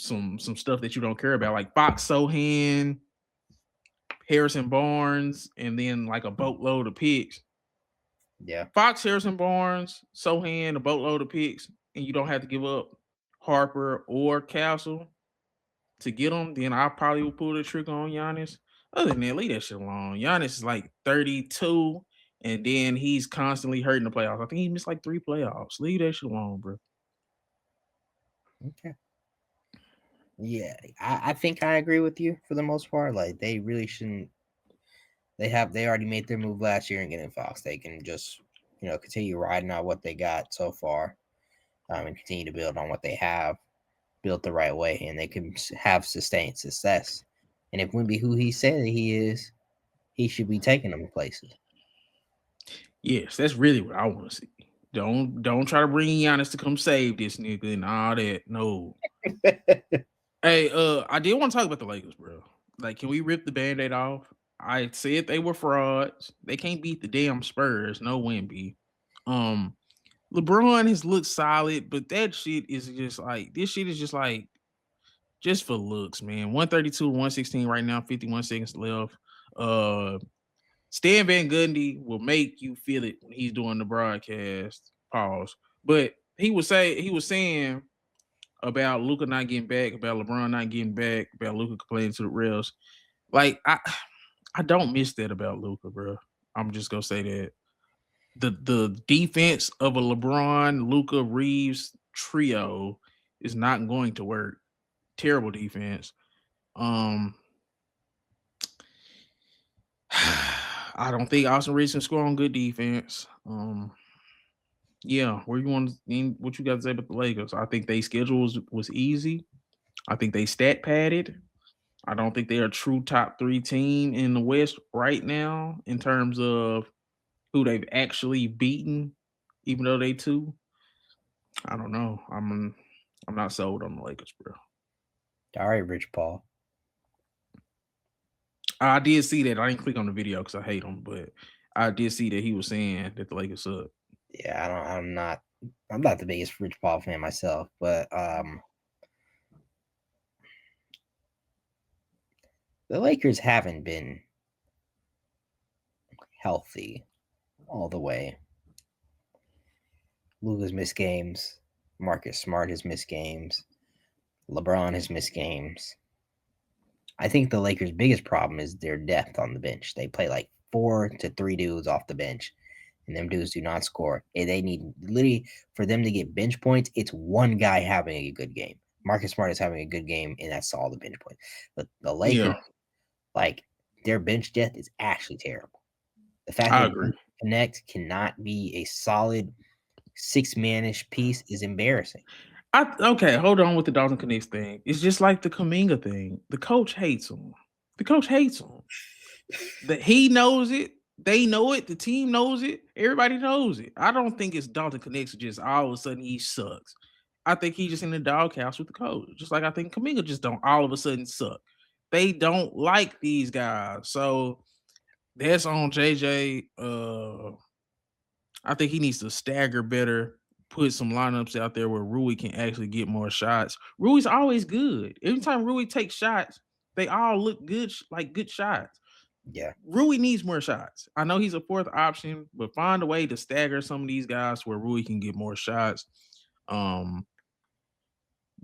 stuff that you don't care about, like Fox Sohan, Harrison Barnes, and then like a boatload of picks. Yeah. Fox, Harrison Barnes, Sohan, a boatload of picks, and you don't have to give up Harper or Castle to get them, then I probably would pull the trigger on Giannis. Other than that, leave that shit alone. Giannis is like 32, and then he's constantly hurting the playoffs. I think he missed like 3 playoffs. Leave that shit alone, bro. Okay. Yeah, I think I agree with you for the most part. Like they really shouldn't. They already made their move last year and getting Fox. They can just continue riding out what they got so far, and continue to build on what they have built the right way, and they can have sustained success. And if Wimby who he said that he is, he should be taking them places. Yes, that's really what I want to see. Don't try to bring Giannis to come save this nigga and all that. No. Hey, I did want to talk about the Lakers, bro. Like, can we rip the band-aid off? I said they were frauds. They can't beat the damn Spurs. No Wimby. Um, LeBron has looked solid, but that shit is just like this shit is just like just for looks, man. 132 116 right now, 51 seconds left. Uh Stan Van Gundy will make you feel it when he's doing the broadcast. Pause. But he was saying about Luka not getting back, about LeBron not getting back, about Luka complaining to the refs. Like I don't miss that about Luka, bro. I'm just gonna say that the defense of a LeBron, Luka, Reeves trio is not going to work. Terrible defense. Um, I don't think Austin Reeves can score on good defense. Yeah, where you want what you got to say about the Lakers? I think they schedule was easy. I think they stat padded. I don't think they're a true top three team in the West right now in terms of who they've actually beaten, even though they two. I don't know. I'm not sold on the Lakers, bro. All right, Rich Paul. I did see that. I didn't click on the video because I hate them, but I did see that he was saying that the Lakers suck. Yeah, I don't. I'm not the biggest Rich Paul fan myself, but the Lakers haven't been healthy all the way. Luka's missed games. Marcus Smart has missed games. LeBron has missed games. I think the Lakers' biggest problem is their depth on the bench. They play like 4 to 3 dudes off the bench, and them dudes do not score. And they need literally for them to get bench points. It's one guy having a good game. Marcus Smart is having a good game, and that's all the bench points. But the Lakers, Yeah, like their bench depth is actually terrible. The fact I that agree. Connect cannot be a solid 6-manish piece is embarrassing. Okay, hold on with the Dalton Connects thing. It's just like the Kaminga thing. The coach hates him. The coach hates him. That he knows it. They know it. The team knows it. Everybody knows it. I don't think it's Dalton Connects just all of a sudden he sucks. I think he's just in the doghouse with the coach. Just like I think Kaminga just don't all of a sudden suck. They don't like these guys. So that's on JJ. I think he needs to stagger better, put some lineups out there where Rui can actually get more shots. Rui's always good. Every time Rui takes shots, they all look good, like good shots. Yeah, Rui needs more shots. I know he's a fourth option, but find a way to stagger some of these guys where Rui can get more shots. Um,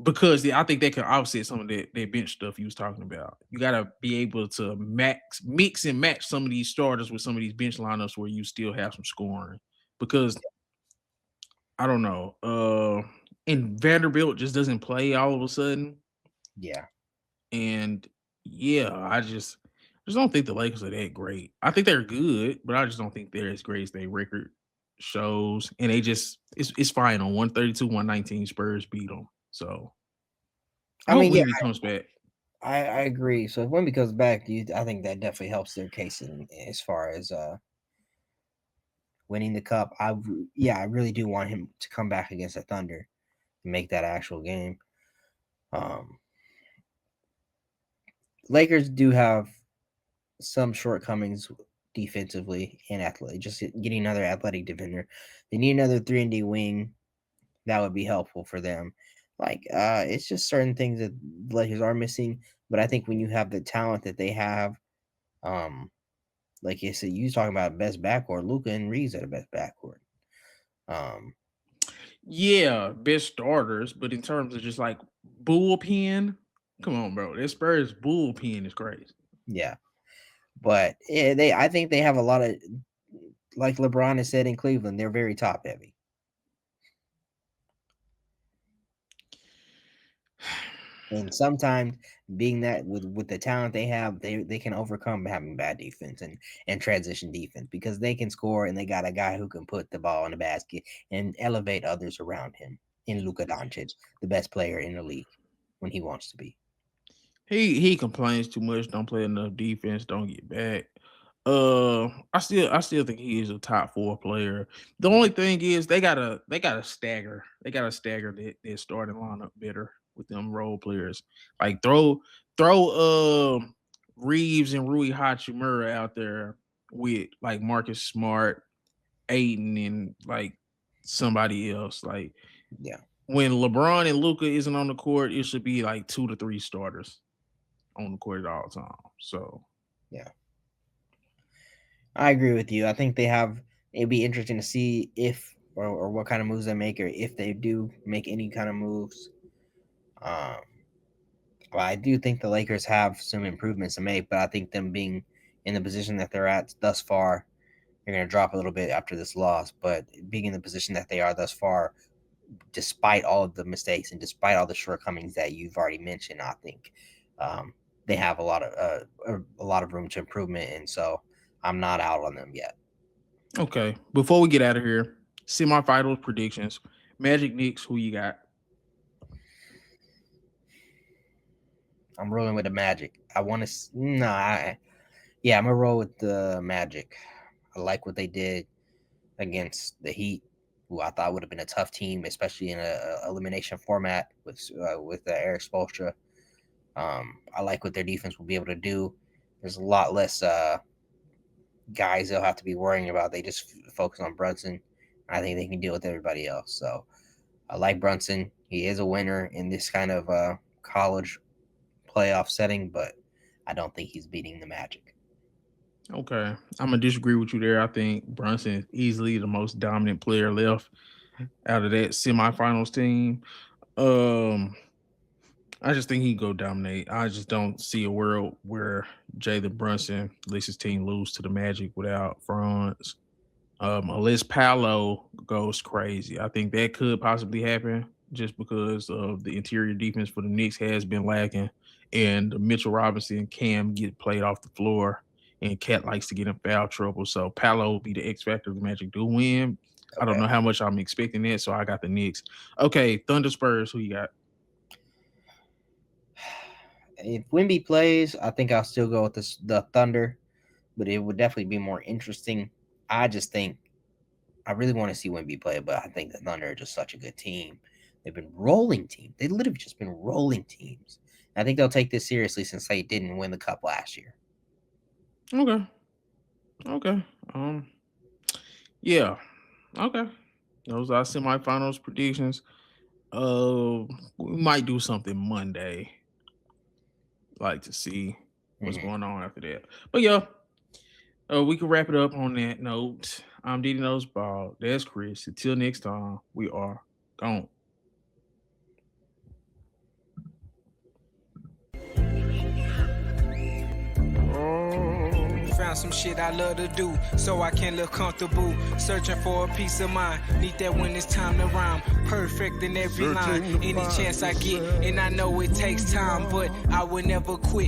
because I think they can offset some of that bench stuff you was talking about. You got to be able to mix and match some of these starters with some of these bench lineups where you still have some scoring. Because I don't know, and Vanderbilt just doesn't play all of a sudden, yeah. and yeah, I just don't think the Lakers are that great. I think they're good, but I just don't think they're as great as their record shows. And they just it's fine on 132, 119 Spurs beat them. So I I hope mean, yeah, Wemby comes back. I agree. So if Wemby comes back, I think that definitely helps their case as far as winning the cup. I really do want him to come back against the Thunder and make that actual game. Um, Lakers do have some shortcomings defensively and athletic. Just getting another athletic defender. They need another 3-and-D wing. That would be helpful for them. Like, it's just certain things that the Lakers are missing. But I think when you have the talent that they have, um, like you said, you was talking about best backcourt. Luka and Reeves are the best backcourt. Um, Yeah, best starters, but in terms of just like bullpen, come on, bro. This Spurs bullpen is crazy. yeah, but I think they have a lot of, like LeBron has said in Cleveland, they're very top heavy. And sometimes being that with the talent they have, they can overcome having bad defense and transition defense because they can score and they got a guy who can put the ball in the basket and elevate others around him in Luka Doncic, the best player in the league when he wants to be. He complains too much, don't play enough defense, don't get back. I still think he is a top four player. The only thing is they gotta stagger. They gotta stagger their starting lineup better with them role players. Like throw Reeves and Rui Hachimura out there with like Marcus Smart, Aiden, and like somebody else. Like Yeah. when LeBron and Luka isn't on the court, it should be like 2 to 3 starters on the court at all times. So yeah, I agree with you. I think they have. It'd be interesting to see if or what kind of moves they make, or if they do make any kind of moves. Um, well, I do think the Lakers have some improvements to make, but I think them being in the position that they're at thus far, they're going to drop a little bit after this loss. But being in the position that they are thus far, despite all of the mistakes and despite all the shortcomings that you've already mentioned, I think they have a lot of room to improvement, and so I'm not out on them yet. okay, before we get out of here, semifinals predictions. Magic Knicks, who you got? I'm rolling with the Magic. I want to yeah, I'm gonna roll with the Magic. I like what they did against the Heat, who I thought would have been a tough team, especially in a elimination format with Eric Spoelstra. I like what their defense will be able to do. There's a lot less guys they'll have to be worrying about. They just focus on Brunson. I think they can deal with everybody else. So I like Brunson. He is a winner in this kind of college playoff setting, but I don't think he's beating the Magic. Okay, I'm gonna disagree with you there. I think Brunson is easily the most dominant player left out of that semifinals team. Um, I just think he can go dominate. I just don't see a world where Jalen Brunson lets his team lose to the Magic without Franz. Unless Paolo goes crazy. I think that could possibly happen just because of the interior defense for the Knicks has been lacking, and Mitchell Robinson can get played off the floor, and Cat likes to get in foul trouble. So Paolo will be the X factor of the Magic do win. I don't know how much I'm expecting that, so I got the Knicks. Okay, Thunder Spurs, who you got? If Wemby plays, I think I'll still go with the Thunder, but it would definitely be more interesting. I just think I really want to see Wemby play, but I think the Thunder are just such a good team. They've been rolling teams. They literally just been rolling teams. I think they'll take this seriously since they didn't win the cup last year. Okay. Okay. Yeah. Okay. Those are semifinals predictions. We might do something Monday. Like to see what's going on after that. But yeah, we can wrap it up on that note. I'm Didi Nose Ball. That's Chris. Until next time, we are gone. Found some shit I love to do, so I can look comfortable. Searching for a peace of mind, need that when it's time to rhyme. Perfect in every line, any chance I get, and I know it takes time, but I will never quit.